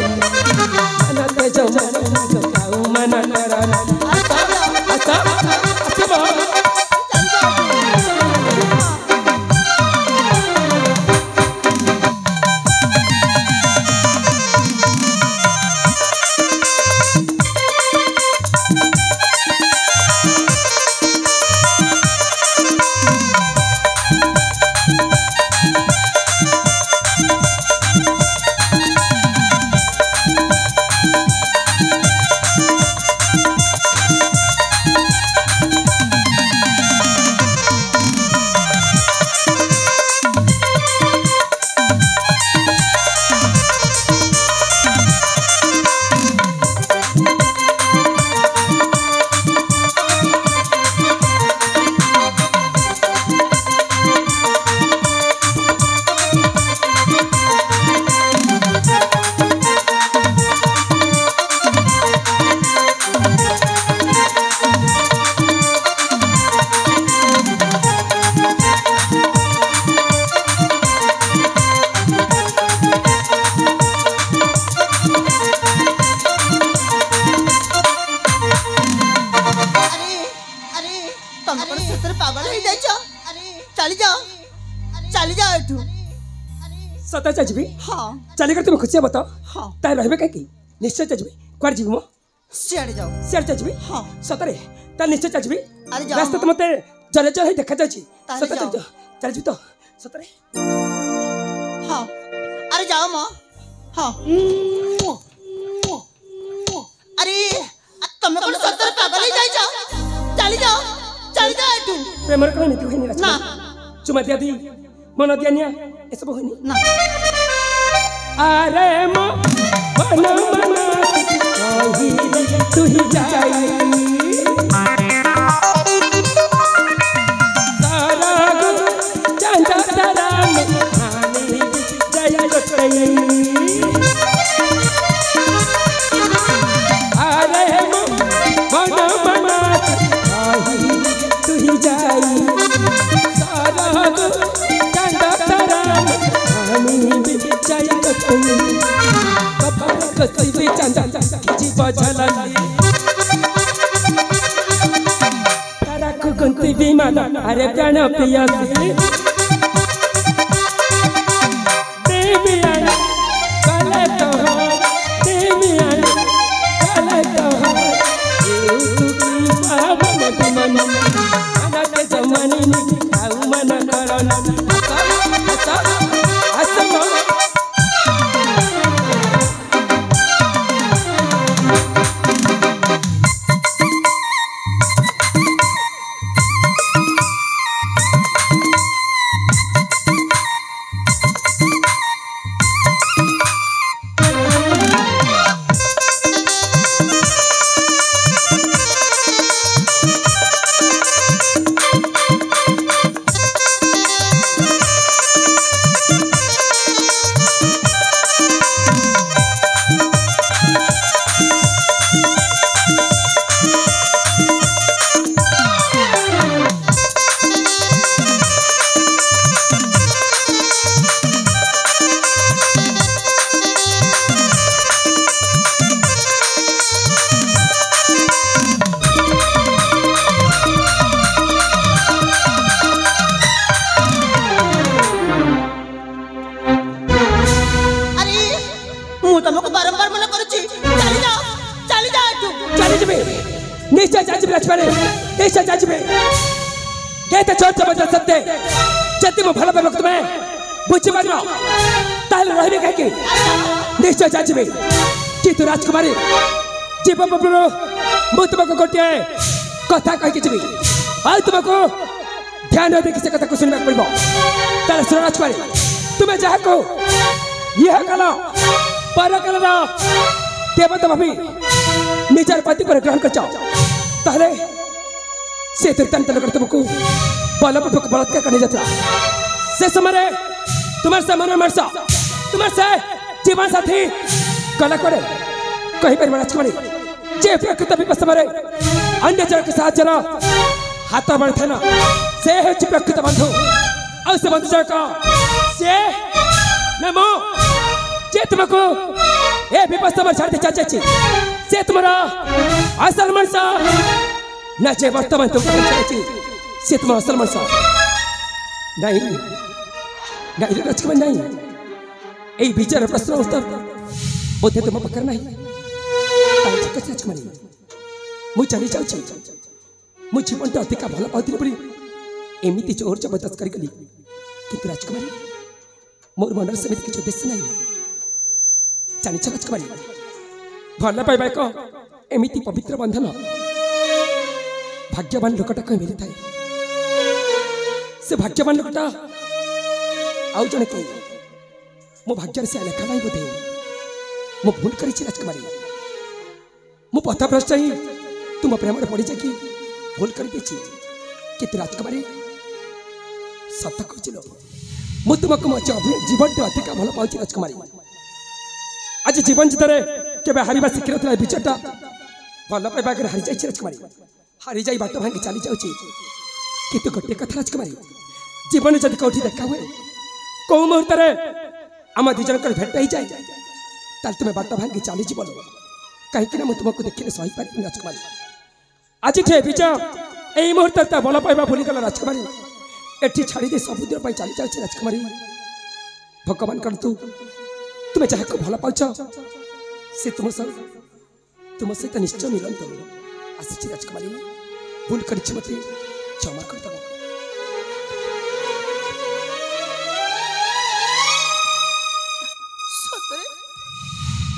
F: मनत जमनी नि ककाउ मना करना अच्छा अच्छा सता जाजबी
D: हाँ
F: चली कर तुम खुशी बताओ
D: हाँ
F: ताई रहबे काकी निश्चय जाजबी क्वार जीव मो
D: सियाड़े जाओ
F: सियाड़ जाजबी
D: हाँ
F: सतरे ता निश्चय जाजबी
D: अरे जाओ
F: रास्ता तो मते चले चले देखा जाची
D: ताले
F: सतरे
D: जाओ।
F: चल जी तो सतरे
D: हाँ अरे जाओ माँ हाँ अरे तुम्हें कौन सत्तर पागल ही जाओ चली जाओ एठू
F: प्रेमर कहीं नहीं तू ही नहीं
D: ना
F: चुमा दिया दी मन दिया ए सब होनी
C: ना
F: अरे मन मन कही तू ही जाई तारा गो चंदा तारा में हानी जय लटई अरे मन मन कही तू ही जाई तारा गो चंदा तारा में हानी जय लटई कसी भी चंदा जी बजलली तारा को कुंती भी माना अरे प्राण प्रियसी देविया कले तो देविया कले तो तू की पावन मन अनक जमानी नी आउ मन करना असम निश्चय जांचबे कि तू राजकुमारी जीव बबलू मु तुमको गोटे कथा कहि जीवी आ तुमको ध्यान देखि से कथा को सुनबा पड़बो तार सुन राजकुमारी तुम्हें जहा को यह कला पर कला देवता भाभी निजर पति पर ग्रहण कर जाओ ताले से तीर्थंत कर तुमको बलपूर्वक बलात्कार करने जाता से समय तुम्हारे से मन मरसा तुम्हारे से जीवन साथी कला करे कही पर राजकुमारी जे प्रकृत विपद समय अन्य जन के साथ जन हाथ बढ़े ना से है प्रकृत बंधु और से बंधु का से नमो जे तुमको ए विपद समय छाड़ते चाचे से तुम्हारा असल मनसा न जे वर्तमान तुम चाचे से तुम्हारा असल मनसा नहीं नहीं राजकुमारी नहीं ए विचार प्रश्न उत्तर बोधे तुम पकड़ नहीं राजकुमारी मु चली जाऊँ मु जीवन तो अधिक भल पाती पड़ी एमती जोर जबरदस्त करी किंतु राजकुमारी मोर मन सेमती किसी उद्देश्य नहीं जानी राजकुमारी भल पाइबा एक एमती पवित्र बंधन भाग्यवान लोकटा कहीं मिली थाए से भाग्यवान लोकटा आउ जने के मो भाग्य से लेखा नहीं बोधे मो भूल करी राजकुमारी मो पथभ्रष्ट ही तुम प्रेम पड़ी जाकि भूल कर कितु राजकुमारी सत कहल मु तुमको मो जीवन अधिक भल पाऊँ राजकुमारी आज जीवन जितने केवे हारिबा शिखर था विजयटा भल पाइबा हारी जाए राजकुमारी हारी जाई बाट भांगी चली जाऊँ कितु गोटे कथा राजकुमारी जीवन जदि कौटी देखा हुए कौ मुहूर्त आम दिजन भेट हो जाए तुम्हें बाट भांगी चली जीव कहीं तुमको देखने सही पारि राजकुमारी आज विजय यही मुहूर्त भल पाइबा भूलीगल राजकुमारी एठी छाड़ी दे सबुदिन चली जाऊँ राजकुमारी भगवान करतु तुम्हें जहाँ को भल पाच से तुम सहित निश्चय मिलतु आसी राजकुमारी भूल कर मत क्षमा करदे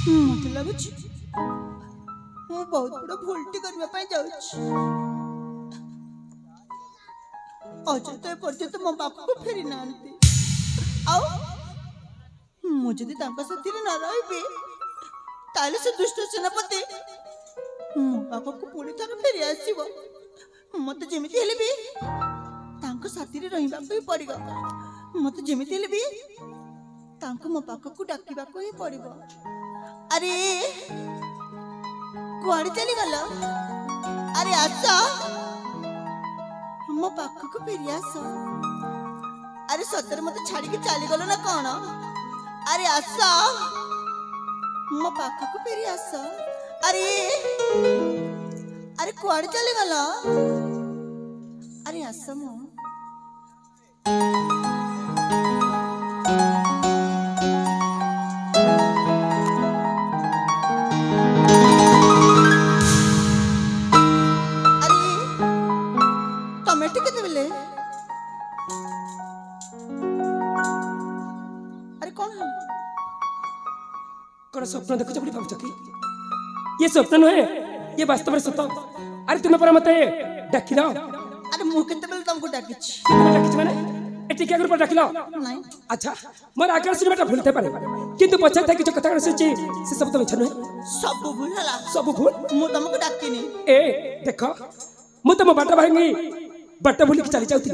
D: मत लगुच बहुत बड़ा भूलटी करने जाऊँ अजय तो पर्यंत मो बाप को फेरी ना आओ ମୁଁ ଯଦି ତାଙ୍କ ସାଥିରେ ନ ରହିବି ତାହେଲେ ସେ ଦୁଷ୍ଟ ସେନାପତି ମୋ ପାଖକୁ ପୁଣି ଥରେ ଫେରି ଆସିବ। ମତେ ଯେମିତି ହେଲେ ବି ତାଙ୍କ ସାଥିରେ ରହିବାକୁ ହିଁ ପଡ଼ିବ। ମତେ ଯେମିତି ହେଲେ ବି ତାଙ୍କୁ ମୋ ପାଖକୁ ଡାକିବାକୁ ହିଁ ପଡ଼ିବ। ଆରେ କୁଆଡ଼େ ଚାଲିଗଲ? ଆରେ ଆସ ମୋ ପାଖକୁ ଫେରି ଆସ। ଆରେ ସତରେ ମତେ ଛାଡ଼ିକି ଚାଲିଗଲ ନା କ'ଣ? ଆରେ ଆସ ମୋ ପାଖକୁ ଫେରି ଆସ। ଆରେ ଆରେ କୁଆଡ଼େ ଚାଲିଗଲ? ଆରେ ଆସ ମୋ
F: स्वप्न देखुच बोली भावुच कि ये स्वप्न नुहे ये वास्तव में सत। अरे तुम पर मते डाकिल?
D: अरे मु केते बेल तुमको डाकिछि
F: माने एटी क्या पर डाकिल?
D: नहीं
F: अच्छा मोर आकर सिनेमाटा भूलते पारे किंतु पछा था कि जो कथा सुची से सब तो मिछ नुहे।
D: सब भूल हला
F: सब भूल
D: मु तुमको डाकिनी।
F: ए देखो मु तुम बाटा भांगी बाटा भूली के चली जाउथि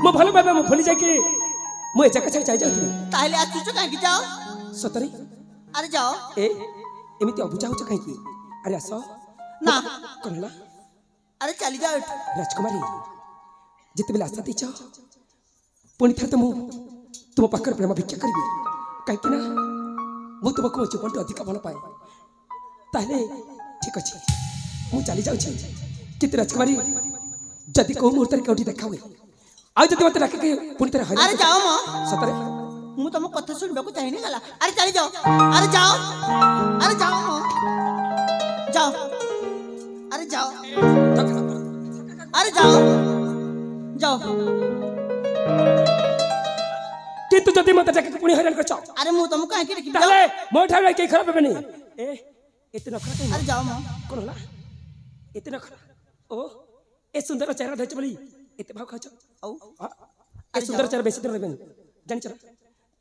F: मो भलो बाबा मु भूली जाय कि मु ए जगह छाई जाउथि
D: ताले आछुच काहे कि जाओ
F: सतरी।
D: अरे जाओ
F: ए एमिति अबुझा होछ काहे कि? अरे आसो
D: ना
F: कोनला।
D: अरे चली जाओ
F: राजकुमारी जिते बेला आशा दीछ पुणी थे तो तुम पाखर प्रेम भिक्षा करी कहीं ना मु तुमको मो जीवन अधिक भल पाए ताहले ठीक अच्छे मु चली जाऊँ कितु राजकुमारी जदि कौ मुहूर्त कौटी देखा हुए आज जब मत डाक पुणी थे
D: अरे जाओ मो
F: सतरे
D: मु तुम कथा सुनबा को चाहिए गला। अरे चली जाओ अरे जाओ अरे जाओ मो जाओ अरे जाओ अरे जाओ जाओ
F: किंतु जदि मत डाक पुणी हैरान कर
D: अरे मु तुम काहे के देखि
F: ताले मो ठारे के खराब हेबे नहीं ए एते नखरा के।
D: अरे जाओ मो
F: कोन होला एते नखरा ओ ए सुंदर चेहरा धच बोली एते भाव खाच औ ए सुंदर चेहरा बेसी दिन रहबे जानि चला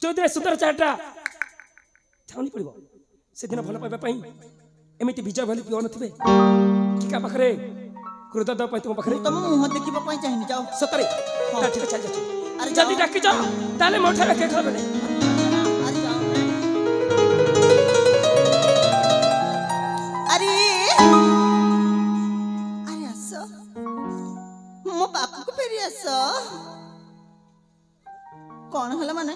F: चौधरी सुंदर चेहरा छाउनी पड़िबो से दिन भल पाइबा पई एमिति विजय भली पियो नथिबे की का पाखरे क्रोध द पई तुम पाखरे
D: तुम मुंह देखिबा पई चाहिए जाओ
F: सतरे ता ठीक चल जा।
D: अरे
F: जल्दी डाक जा ताले मोठा रखे खराब नहीं।
D: अरे जाओ अरे अरे आसो मो बापू को फेरी आसो कौन हला माने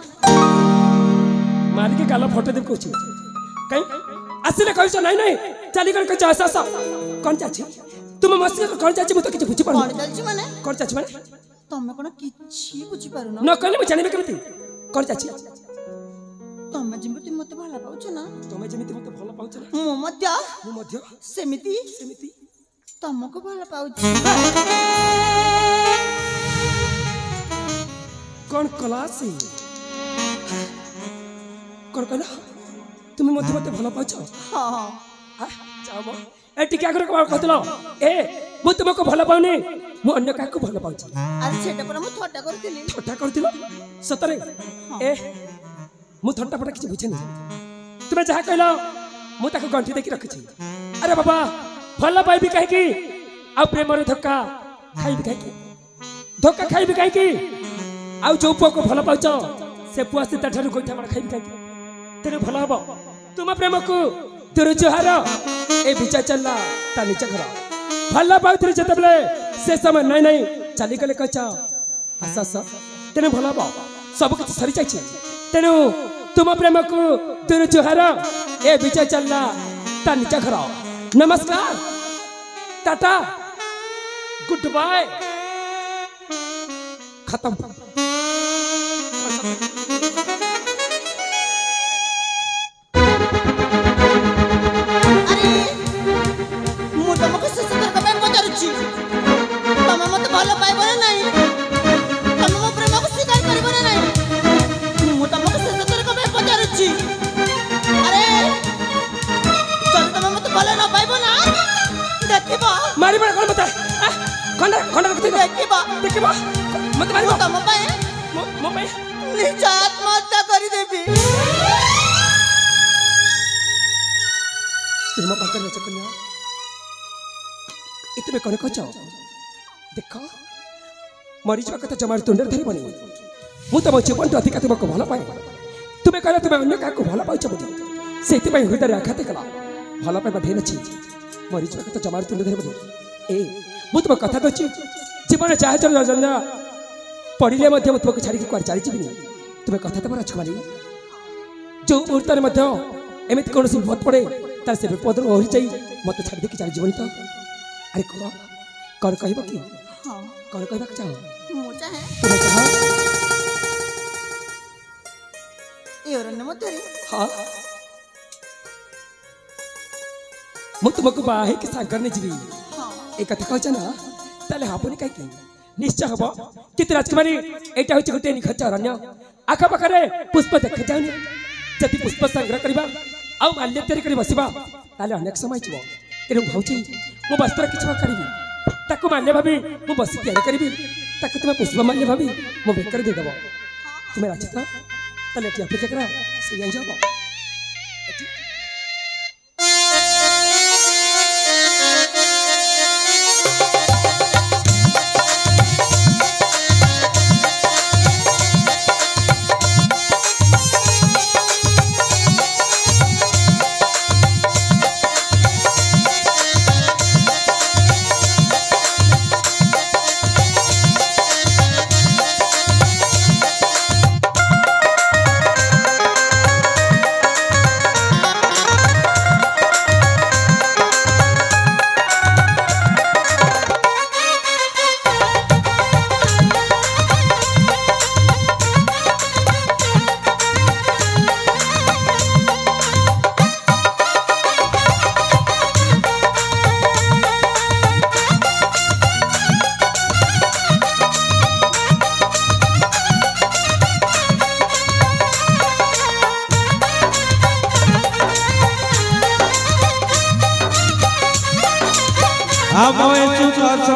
F: मार के गालो फोटो देब कोची कहीं आसिले कहछ नहीं नहीं चली कर कहछ आसा आसा कौन चाची तुम मस्ती कौन चाची मु तो किछ बुझी पानु
D: कौन चाची माने
F: कौन चाची माने
D: तमे कोन किछि बुझी पारु
F: न कहले मु जानिबे केमिति कौन चाची
D: तमे जेमिति मते भला पाउछ ना
F: तमे जेमिति मते भला पाउछ ना
D: मु मध्य
F: सेमिति
D: तमको भला पाउछ।
F: कौन क्लासी कौन कहला तुम मते भला पाउछ?
D: हां
F: जाओ ए टिका कर कहतलो ए मु तुमको भला पाउनी मु अन्य काको भला पाउछ।
D: अरे सेटा पर मु थट्टा
F: करथिलो सतरे ए मु थट्टा फटा किछ बुझेनी तुमे जहा कहलो मु ताको गंठी देखि रखछि। अरे बाबा भला पाइबी काहे की आ प्रेम रे धक्का खाइबी काहे की धक्का खाइबी काहे की आ जो पुआ को भला पाउछ से पुआ से ताठारु गोइठा मार खाइबी काहे की तेरे भला हबो तुम प्रेम को तेरे जोहार ए बिचा चलला ता नीचे घर भला पाउथि जतबले से समय नहीं नहीं चली गले कचा आसा आसा तेने भला हबो सब किछ सरी जाइछि तेनु तुम प्रेम को तेरे जोहार ए बिचा चलला ता नीचे घर नमस्कार टाटा गुड बाय खत्म।
D: अरे मु तुमको सुसुतर कबे पचारुछि तमे मते भलो पाइबो ना नहीं तमे मो प्रेम को स्वीकार करबो ना नहीं मु तुमको सुसुतर कबे पचारुछि। अरे जब तमे मते भलो ना पाइबो ना देखिबो
F: मारी बड़ कोन बता खंडा खंडा रखती
D: देखिबो
F: देखिबो मत मारिबो
D: तम पाए
F: मो पे
D: ନିଜ ଆତ୍ମହତ୍ୟା କରିଦେବି।
F: ପ୍ରେମ ପାଖରେ ଅଛ କନ୍ୟା ଏତେ କଣ କଛ ଦେଖ ମରିଯିବା କଥା ଜମାରୁ ତୁଣ୍ଡରେ ଧରିବନି। ମୁଁ ତମ ଜୀବନଠୁ ଅଧିକା ତୁମକୁ ଭଲ ପାଏ। ତୁମେ କହିଲ ତୁମେ ଅନ୍ୟ କାହାକୁ ଭଲ ପାଉଛ ବୋଲି ସେଇଥିପାଇଁ ହୃଦୟରେ ଆଘାତ କଲା। ଭଲ ପାଇବା ଢେର ଅଛି ମରିଯିବା କଥା ଜମାରୁ ତୁଣ୍ଡ ଧରିବନି। ମୁଁ ତୁମ କଥା ଦଉଛି ଜୀବନ ଜାହାଜ ପଡ଼ିଲେ ମଧ୍ୟ ମୁଁ ତୁମକୁ ଛାଡ଼ିକି କୁଆଡ଼େ ଚାଲିଯିବିନି। ତୁମେ କଥା ଦେବ ରାଜକୁମାରୀ। ଯେଉଁ ମୁହୂର୍ତ୍ତରେ ମଧ୍ୟ ଏମିତି କୌଣସି ବିପଦ ପଡ଼େ ତାର ସେ ବିପଦରୁ ଓହରି ଯାଇ ମୋତେ ଛାଡ଼ି ଦେଇକି ଚାଲିଯିବନି ତ? ଆରେ କୁହ କ'ଣ କହିବ କି? କ'ଣ କହିବାକୁ ଚାହ?
D: ମୁଁ ଚାହେଁ
F: ତୁମେ ଚାହ?
D: ଏ ଅରଣ୍ୟ ମଧ୍ୟରେ
F: ହଁ ମୁଁ ତୁମକୁ ବାହା ହେଇକି ସାଗର ନେଇଯିବି। ଏ କଥା କହୁଛ ନା ତାହେଲେ ହବନି କାହିଁକି? ନିଶ୍ଚୟ ହବ। କିନ୍ତୁ ରାଜକୁମାରୀ ଏଇଟା ହେଉଛି ଗୋଟିଏ ନିଖୋଜ ଅରଣ୍ୟ। ଆଖପାଖରେ ପୁଷ୍ପ ଦେଖାଯାଉନି। ଯଦି ପୁଷ୍ପ ସଂଗ୍ରହ କରିବା ଆଉ ମାଲ୍ୟ ତିଆରି କରି ବସିବା ତାହେଲେ ଅନେକ ସମୟ ଯିବ। ତେଣୁ ଭାବୁଛି ମୁଁ ବସ୍ତ୍ର କିଛି କାଢ଼ିବି ତାକୁ ମାଲ୍ୟ ଭାବି ମୁଁ ବସି ତିଆରି କରିବି। ତାକୁ ତୁମେ ପୁଷ୍ପ ମାଲ୍ୟ ଭାବି ମୋ ବେକରେ ଦେଇଦେବ। ତୁମେ ରାଜି ତ? ତାହେଲେ ଏଠି ଅପେକ୍ଷା କର ସେଇଆ যাব।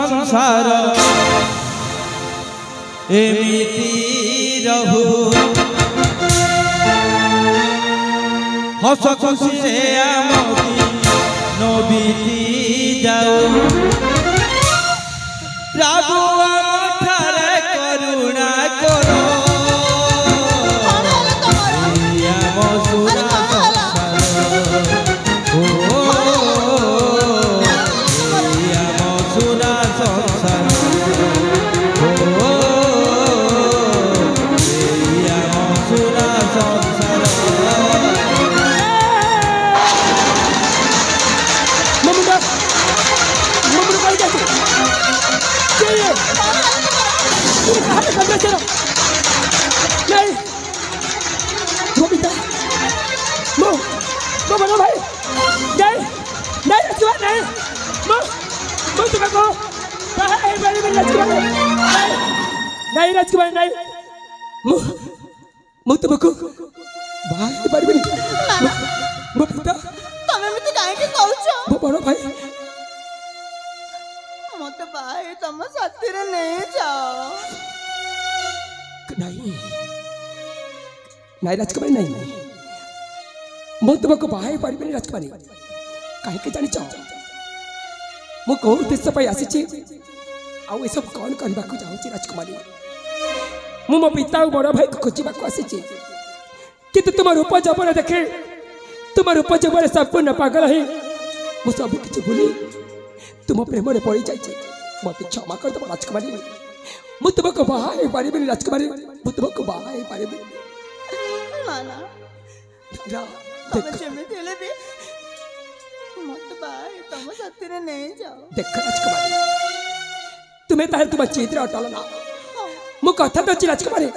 H: संसार एमिति रहू हस खुशी से आमती नबीती जाऊ प्रभु आमठारे करुणा करो नहीं राजकुमार नहीं मु तुमको बाहर पारिबनी मो पिता
D: तमे मिते काहे के कहउछ
H: मो बड़ भाई
D: मते भाई तम साथी रे नहीं जाओ
F: नहीं नहीं राजकुमार नहीं मु तुमको बाहर पारिबनी राजकुमारी काहे के जानि छ मु को उद्देश्य पई आसी छी आउ ए सब कौन करबा को जाउ छी राजकुमारी मु मो पिता और बड़ भाई को खोजबा को आसी छी किंतु तुम रूप जबर देखे तुम रूप जबर संपूर्ण पागल है मु सब किछ भूली तुम प्रेम रे पड़ी जाई छी मते क्षमा कर दो राजकुमारी मु तुमको बाहाई पारिबनी राजकुमारी मु तुमको बाहाई पारिबनी
D: ना ना तमे जेमे देले भी मते भाई तम साथी रे नहीं जाओ
F: देख राजकुमारी तुम्हें ताहे तुम चित्र अटल ना मु कथा तो राजकुमारी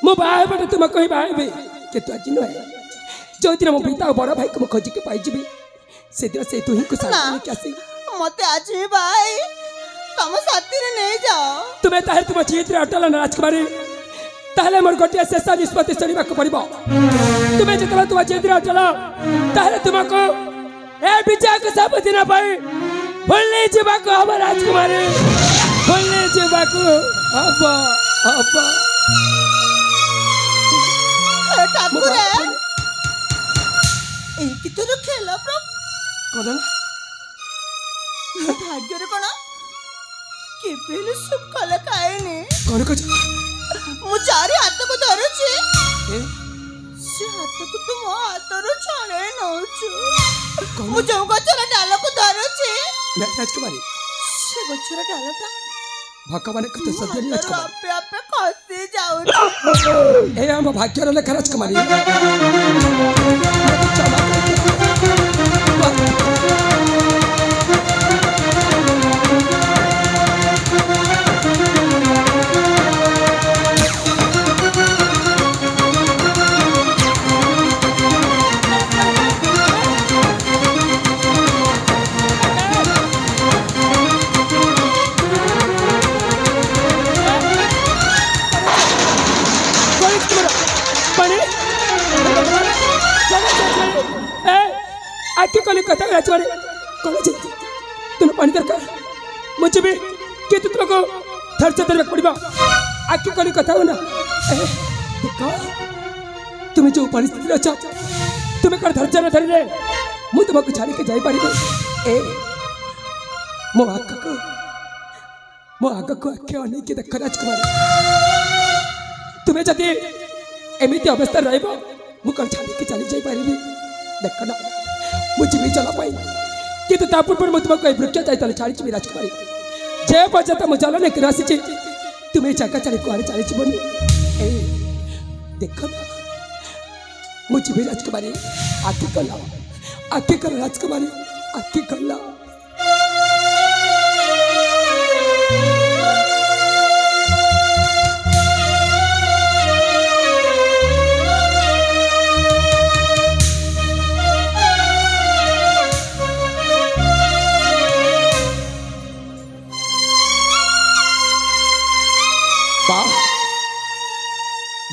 F: मु बाहे बटे तुम कहि बाहे के तू आज नुहे जो दिन मो पिता और बड़ भाई को खोजी के पाई जीबी से दिन से तू ही को साथ में कैसे
D: मते आज ही भाई तम साथी रे नहीं जाओ
F: तुम्हें ताहे तुम चित्र अटल ना राजकुमारी ताहले मोर गोटिया शेष निष्पत्ति सुनिबा को पड़िबो तुम्हें जतला तुम चित्र अटल ताहले तुमको ए विजय को सब दिन पाई भूलने जीवा को हम राजकुमारी भूलने जीवा को अब
D: ठाकुर एक तोर खेला
F: कौन
D: भाग्य रे कोना केबेले सब कला खाएनी
F: कौन कुछ
D: मु चारि हाथ को धरुची से हाथ को तुम हाथ रो छाणे नौछु मु जो गछरा डाल को धरुची
F: राजकुमारी
D: से गछरा डालटा
F: भगवान कत सदरी राजकुमारी
D: आपे आपे खसी जाऊ
F: ए हम भाग्य रे लेखा राजकुमारी आके कले कथा राजवाड़े कॉलेज तुम पानी दरकार मुझे भी के तू तुमको थर से दरकार पड़ीबा आके कले कथा हो ना देखो तुम्हें जो परिस्थिति अच्छा तुम्हें कर धर से धर रे मु तुमको छाड़ी के जाई पारिबे ए मो आका को आके अने के देख राजकुमार तुम्हें जदि एमिति अवस्था रहबो मु कर छाड़ी के चली जाई पारिबे देख ना मुझे भी चला पाई किंतु तापुर पर मुझे कोई वृक्ष चाहिए तले छाड़ी राजकुमारी जय बजता मुझे ने राशि चे तुम्हें चाका चले कुआरे चले बनी ए देखो ना मुझे भी राजकुमारी आके कर राजकुमारी आके कर ला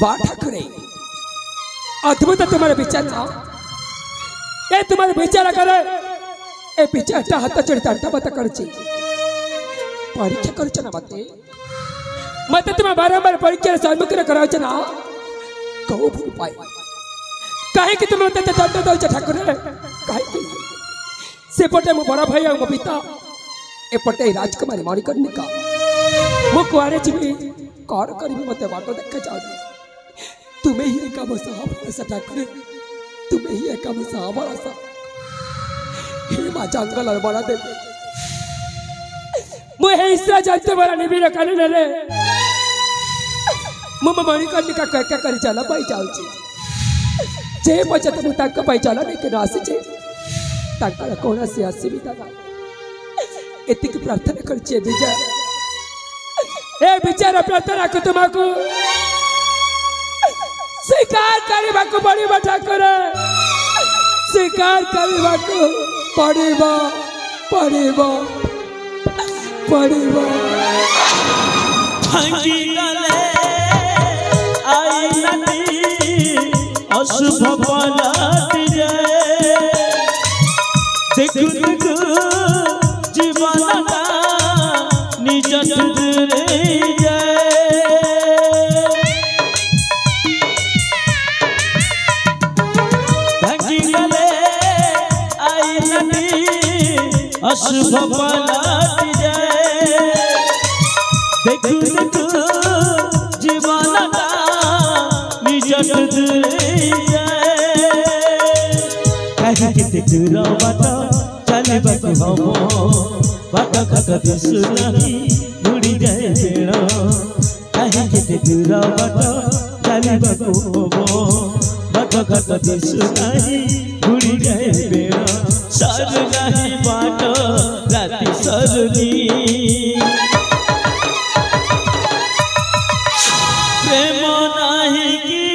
F: वाह ठाकुरे अद्भुत तुम्हारे विचार ए तुम्हारे विचार करे ए विचार हाथ चढ़ी तांटा बता कर परीक्षा कर मते मते तुम्हें बारंबार परीक्षा सम्मुखीन कराउछ ना कहू भूल पाए काहे कि तुम मते दंड दउछ ठाकुरे काहे कि सेपटे मो बड़ा भाई और मो पिता एपटे राजकुमारी मणिकर्णिका मो कुआरे जीवी कौन करी मते बाट देखा जाऊ तुम्हें ही एक भरोसा ठाकुर तुम्हें ही एक भरोसा हे मां जंगल बड़ा दे मुझे इसरा जानते बड़ा निबिर काने रे मु मणिकर्णिका क्या करी चला पाई जाउची जे बचत मु ताक पाई चला ने के राशि जे ताकर कोना से असुविधा ना एतिक प्रार्थना करछे विजय ए विचार प्रार्थना को तुमको स्वीकार करने को पड़ेगा ठाकुर स्वीकार करने को पड़ेगा
H: भांगी गले आई नदी अशुभ पलट जाए देख जीवन का निज रे जाए अशुभ पलट जाए देखू जीवन का निजट जाए कहीं किते दूर बाट चले बाट खत दिशु नहीं बुड़ी जाए बेण कहीं किते दूर बाट चले बाट खत दिशु नहीं बुड़ी जाए बेण सर नहीं बाट राति सरुनी प्रेम नहीं की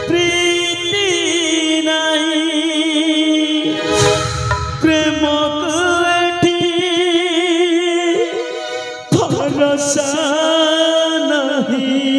H: प्रीति नहीं प्रेम को भरोसा नहीं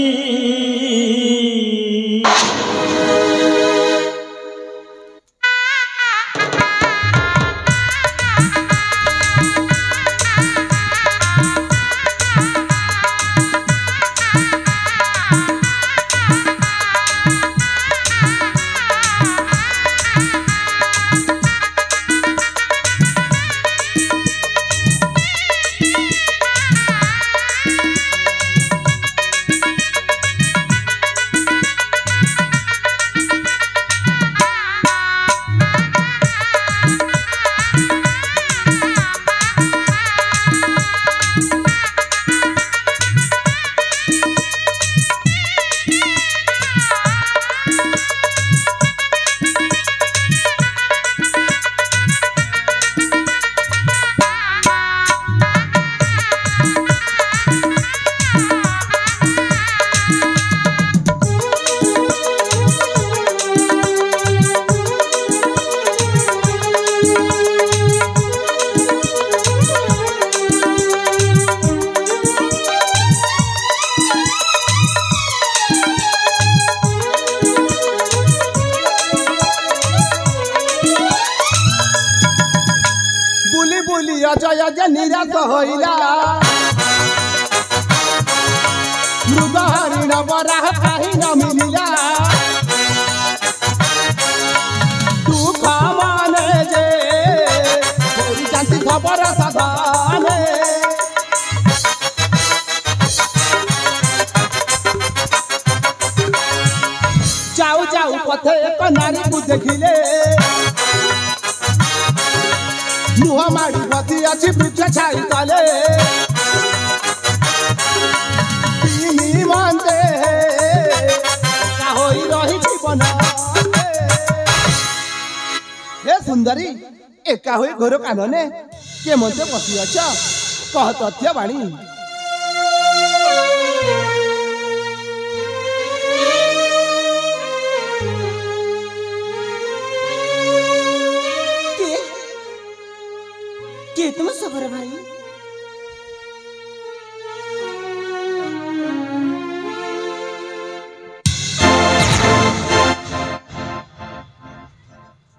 G: राजा निराश होइला मृग हरिण बरा काहि न मिलिला दुख माने जे होई जाती खबर सदाने जाऊ जाऊ पथे एक नारी को देखिले मुह माड़ी बती अच्छी वृक्ष छाई तले तीनी मानते होई रही जीवन हे सुंदरी एका होई घर कानने के मते बसी अछ कह तथ्य बाणी
D: के तुम सबर भाई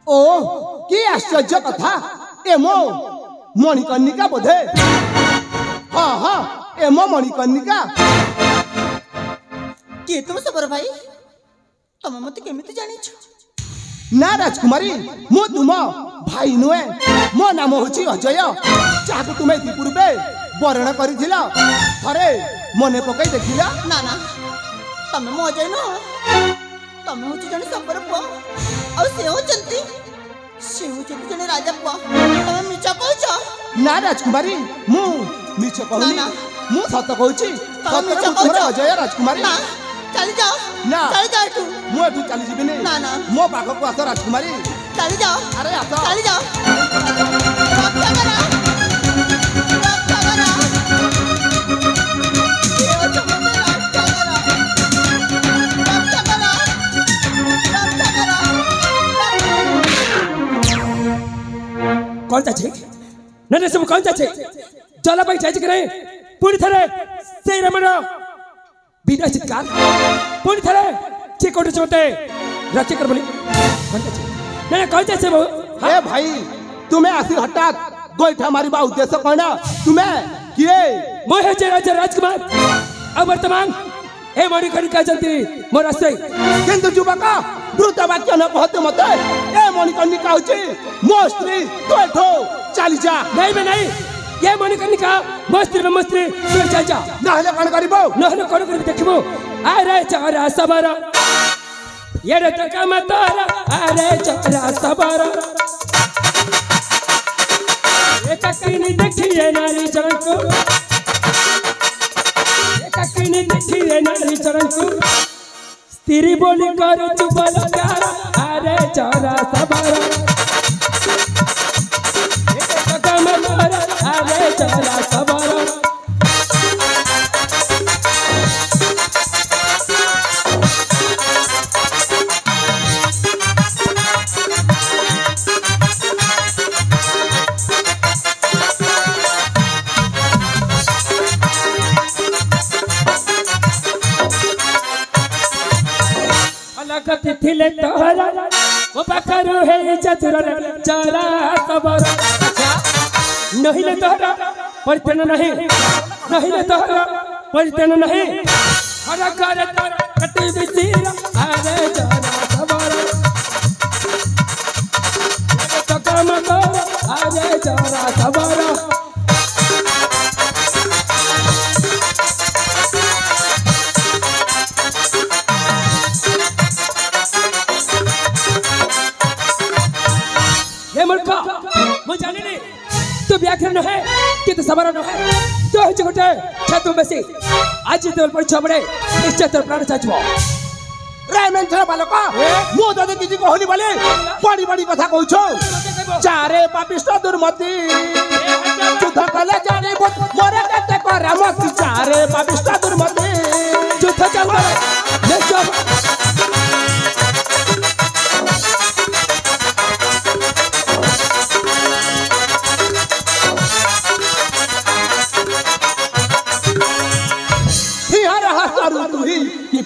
G: ओ की आश्चर्य कथा एमो मणिकर्णिका बोधे हाँ हाँ एमो मणिकर्णिका
D: के तुम सबर भाई तुम मत केमिति जानिछ
G: ना राजकुमारी मो तुम भाई नुहे मो नाम होची अजय जहां तुम्हें इति पूर्वे वर्ण करिथिला थरे मने पकई देखिला
D: ना ना तमे मो अजय न तमे होची जने सबर पुआ और से होचंती जने राजा पुआ तमे मिचा कहछ
G: ना राजकुमारी मु मिछ कहनी
D: ना, ना।
G: मु सत कहूची
D: तमे मिछ
G: तुम्हारे
D: कहछ
G: अजय राजकुमारी
D: ना चली जाओ
G: ना।
D: चली जाओ तू
G: मु एठू चली जिबिनी
D: ना, ना।
G: मो पाखो को आस राजकुमारी
D: चली जाओ
G: अरे आस
D: चली जाओ रक्षा करा रक्षा करा ये हो चमने रक्षा करा रक्षा करा रक्षा करा
F: कौन जाचे नने सब कौन जाचे चला भाई जाचे करे पूरी थरे से रमण बिना चित्कार पूरी थरे जे कोटे चोते रचे कर बोली कौन जाचे नने कौन जाचे वो
G: हे भाई तुम्हें आसी हठात गोइठा मारिबा उद्देश्य कौन तुम्हें किए
F: मोहे जे राजा राजकुमार अब वर्तमान ए मणिकर्णिका जंती मोर रास्ते
G: किंतु युवक द्रुत वाक्य न कहते मते ए मणिकर्णिका होची मो स्त्री तो एठो चली जा
F: नहीं मैं नहीं ये मणिकर्णिका मस्त्री में मस्त्री तू चल जा
G: नहले कौन करिबो
F: नहले कौन कर देखिबो अरे चारा सबर ये रे तका मतारा अरे चारा सबर एक किनी देखिए नारी चरण को एक किनी देखिए नारी चरण को स्त्री बोली कर चुबल प्यारा अरे चारा सबर एक तका मतारा अरे चारा सबर लगत थिले तोहरा वो पकड़ो है चतुर चारा सबर नहीं ले तोहरा परितन नहीं नहीं ले तोहरा परितन नहीं हर कर तोरा कटी बिसीरा अरे चारा सबर तो काम कर अरे चारा सबर व्याख्यान है कि तो सबर है तो है चोटे छतु में से आज तो पर छबड़े निश्चय तो प्राण चाचबो
G: रे मेंथरा बालक मो दादी किजी कहली बोले बड़ी बड़ी कथा कहू छो चारे पापिष्ट दुर्मति युद्ध कले जाने मोरे कते करामत चारे पापिष्ट दुर्मति
F: युद्ध चल ले चल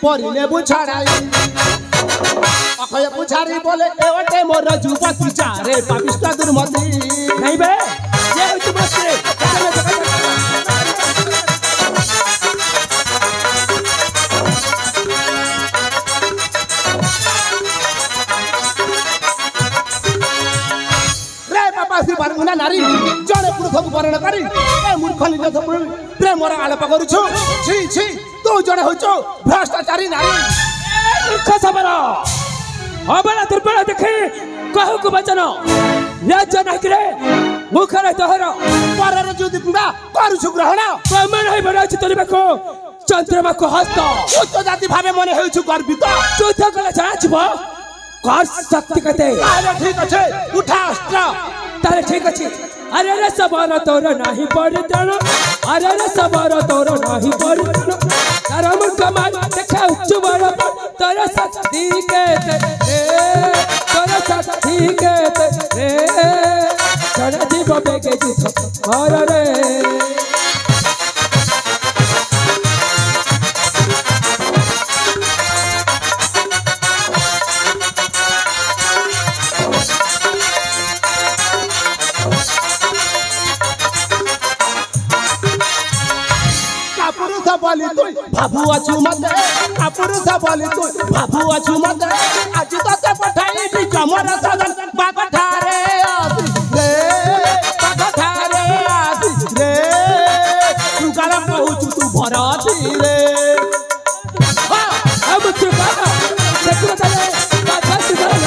G: परिने बुछाड़ाई अखय पुछारी बोले एवटे मोर जुपति चारे पापिष्ट दुर्मति
F: नहीं बे ये हो तुम से
I: पारमुना नारी जड़े पुरुष को वर्ण करी ए मूर्ख निर्लज प्रेम आलाप करूछु छी छी तू जड़े होचो भ्रष्टाचारी नारी
F: मूर्ख सबरा अबला दुर्बल देखे कहू को वचन लाज नाही रे मुखरे तोहर
I: परर जुदी पुरा करूछु ग्रहण
F: कमन है बड़ा चितरी को चंद्रमा को हस्त
I: उच्च जाति भावे मने हेउछु गर्वित
F: युद्ध कला जाछबो कर शक्ति कते
I: अरे ठीक अछि उठा अस्त्र
F: तारे ठीक अछि अरे रे सबर तोर नाही पड़तन अरे रे सबर तोर नाही पड़तन तारा मन कमाल देखा उच्च बड़ तोर शक्ति के रे तोर शक्ति के रे चढ़ जीव बेगे जीत और रे
I: बोली तू बाबू अछु मते पुरुष बोली तू बाबू अछु मते आज तते पठाई दी कमर सदन बागठारे रे बागठारे रे तू गाला कहू तू भरती रे
F: हां अब तू बाबा सेकुला चले बाबा तू कर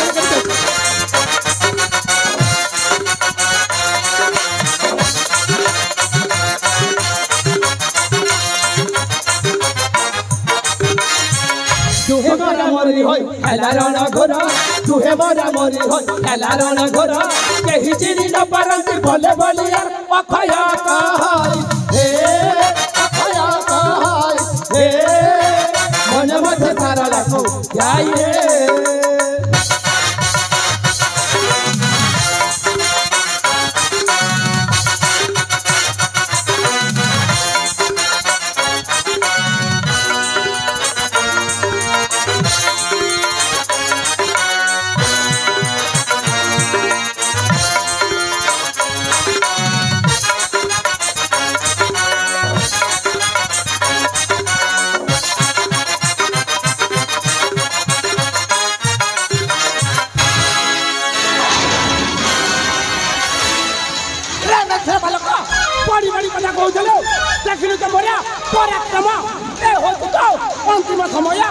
I: तुहे मोरा मोरी होय हेलारण घोर तुहे मोरा मोरी होय हेलारण घोर केहि चिनी न परंती भले बलिया अखया कहै हे अखया कहै हे मन मध्य तारा लाखो जाई रे अंतिम समय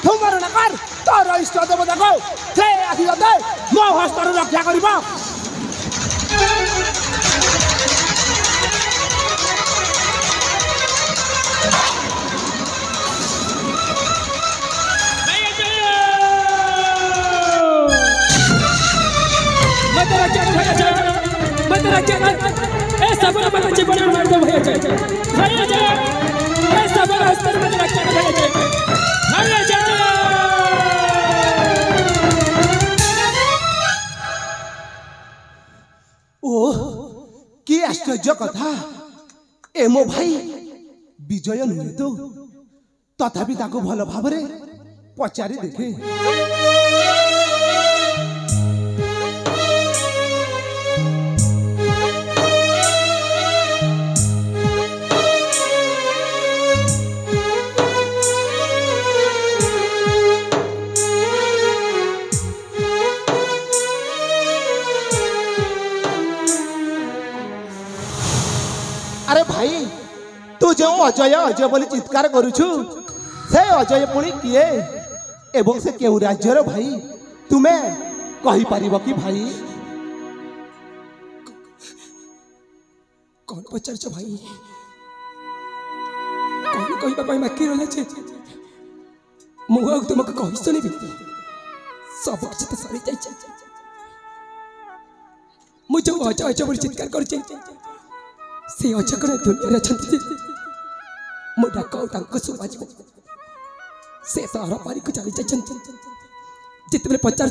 I: तुमर नकार तोर इष्ट देवता को से आशीर्वाद दे मो हस्तर रक्षा करिबा
F: मत ए सबरा बना जीवन मार दो भैया जय ए सबरा हस्तर में रक्षा भैया जय भैया जय
I: ओ की आश्चर्य कथा ए मो भाई विजय नुहे तो तथापि ताको भल भावरे पचारि देखे अरे भाई तू जो अजय अजय बोली चित्कार करुछु से अजय पुणी किए एवं से केउ राज्यर भाई तुमे कहि परिबो कि भाई
F: कौन पचारछ भाई कौन कहि बाबा माकी रहले छे मुआ तुमके कहि सुनी भी सब कुछ तो सरी जाय छे मुझे अजय अजय बोली चित्कार कर छे से अचकड़ दुनिया छंती मो डाकाउ तांको सुबाज से सारा पारी को चली जाय जितबे पचार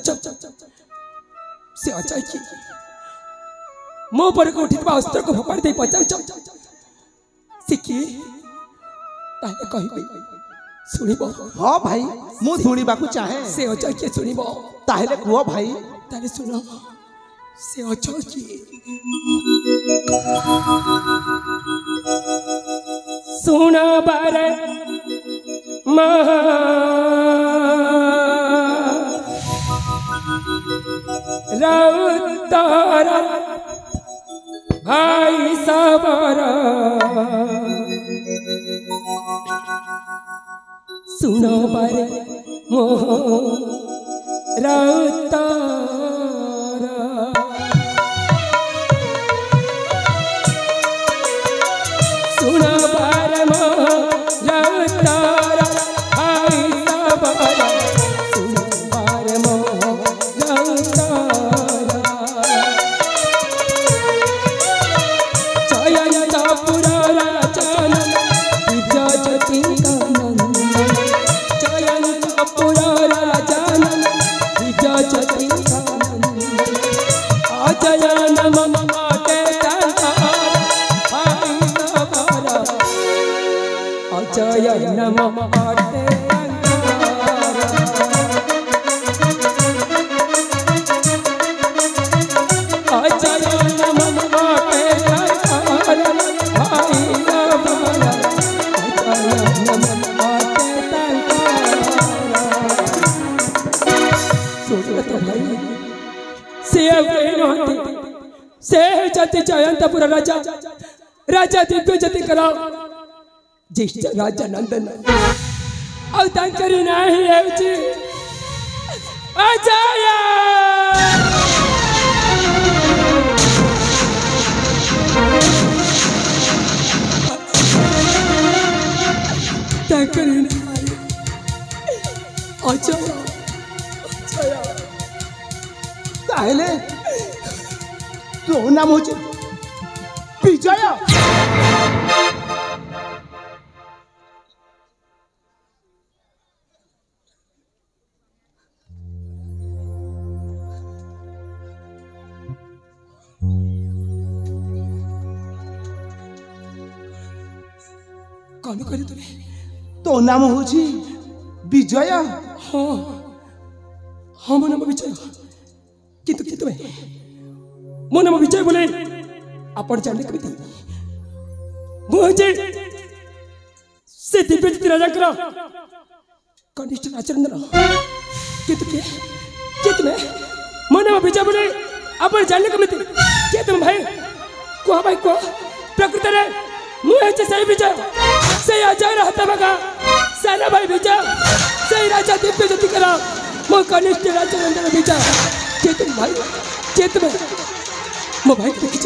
F: से अजय की मो पर को उठिबा अस्त्र को फोपाड़ दे पचार से की ताले कहि सुनिबो
I: हां भाई मु सुनिबा को चाहे
F: से अजय के सुनिबो
I: ताले कुओ भाई
F: ताले सुनो से अजय की सुना बारे राउतारा भाई सबर सुनो बारे मोह राउतारा सुनो बारे मोह राउतारा भाई सबर सुनो बारे मोह राउतारा जयंता पुरा राजन विद्या ज्योति जय नम आटे से जति जयंतपुर राजा राजा दिव्य जति करा ज्येष्ठ राजा नंदन और तांकरी नहीं है अजय तांकरी नहीं अजय
G: ताहले तो नाम होचे विजय
F: कौन करे तुम
G: तो नाम होची विजय
F: हाँ हाँ मो नाम विजय किंतु कि तुम्हें मो नाम विजय बोले आपण जानले कभी मुझे से दिव्य ज्योति राजा करा कनिष्ठ राजचंद्र किंतु कि तुम्हें मो नाम विजय बोले आपण जानले कभी कि तुम भाई को प्रकृति रे मुझे सही विजय से अजय रहता बगा सारा भाई विजय सही राजा दिव्य ज्योति करा मो कनिष्ठ राजचंद्र विजय चेतन भाई चेतन मो भाई को देखी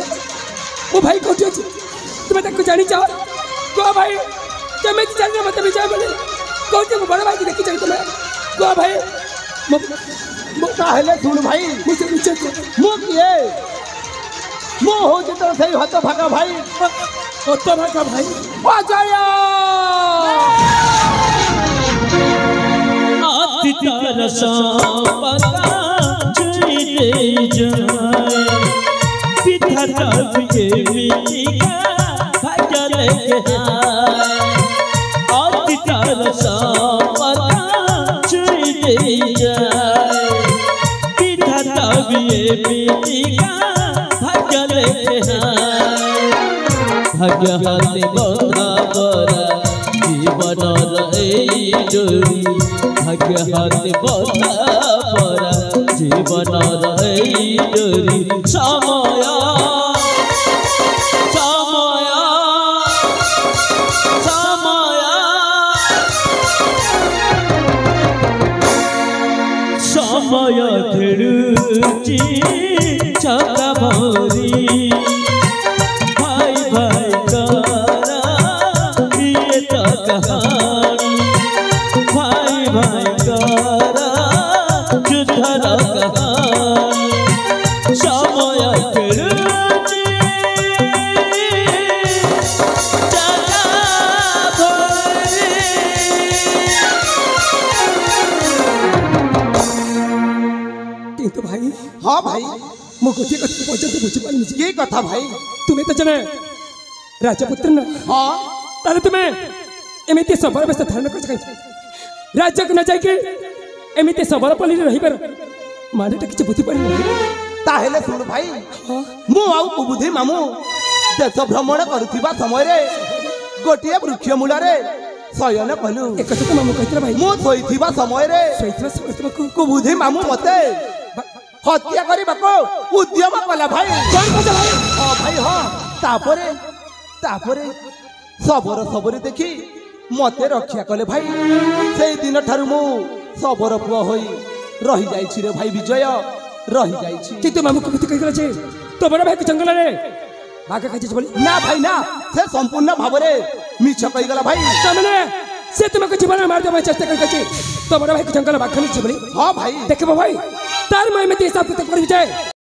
F: मो भाई को तुम्हें तक जानी चाहो को भाई तुम्हें जाने मत विजय बोले कौन मो बड़ा भाई की देखी चाहिए तुम्हें को भाई
G: मो ताहले सुन भाई
F: मुझे विजय को
G: मो किए मो हो जितना सही हत भागा भाई
F: हत भागा भाई
G: अजय
H: आदित्य संपदा चुरे जाए विधाता के मिटिका भाग्य लेके आदित्य संपदा चुरे जाए विधाता के मिटिका भाग्य लेके भाग्य हाथे बंधा बरा जीवन रही डोरी भाग्य हाथे बंधा बरा जीवन रही डोरी समय समय समय समय खेलुची छका भरी भाई भाई करा ये तो कहानी भाई भाई करा युद्धर कहानी समय खेलुची छका भरी
F: किंतु भाई
G: हाँ भाई
F: मो गोटे कथा पର୍ଯ୍ୟନ୍ତ ବୁଝିପାରିନି
G: ये कथा भाई
F: तुमे तो जने राजपुत्र न
G: हाँ
F: ताले तुमे एमिति सबल बेस धारण कर सकै राज्य को न जाय के एमिति सबल पल्ली रही पर माने त किछ बुझि पड़ि
G: ताहले सुन भाई मु आउ कुबुधि मामू देश भ्रमण करुथिबा समय रे गोटिए वृक्ष मूल रे शयन कलु
F: एक कथा तो मामू कहतरा भाई
G: मु सोइथिबा समय रे
F: सोइथवा सब तुमको
G: कुबुधि मामू मते
I: हत्या करने उद्यम कला भाई हाँ भाई हाँ तापरे तापरे सबरे सबरे देखी मते रक्षा कले भाई से दिन ठारू मु सबर पुआ होई रही जाइछि रे भाई विजय रही जाइछि
F: कि तो मामू को कहि गला छे तो बड़ा भाई के जंगल रे भागा खाइ बोली
I: ना भाई ना से संपूर्ण भावरे मिछ कहि गला भाई
F: तमने से तुमको जीवन मार देबे चेष्टा कर छे तो बड़ा भाई के जंगल भाग खाइ बोली
I: हां भाई
F: देखबो भाई तार मैं में हिसाब किताब कर जाए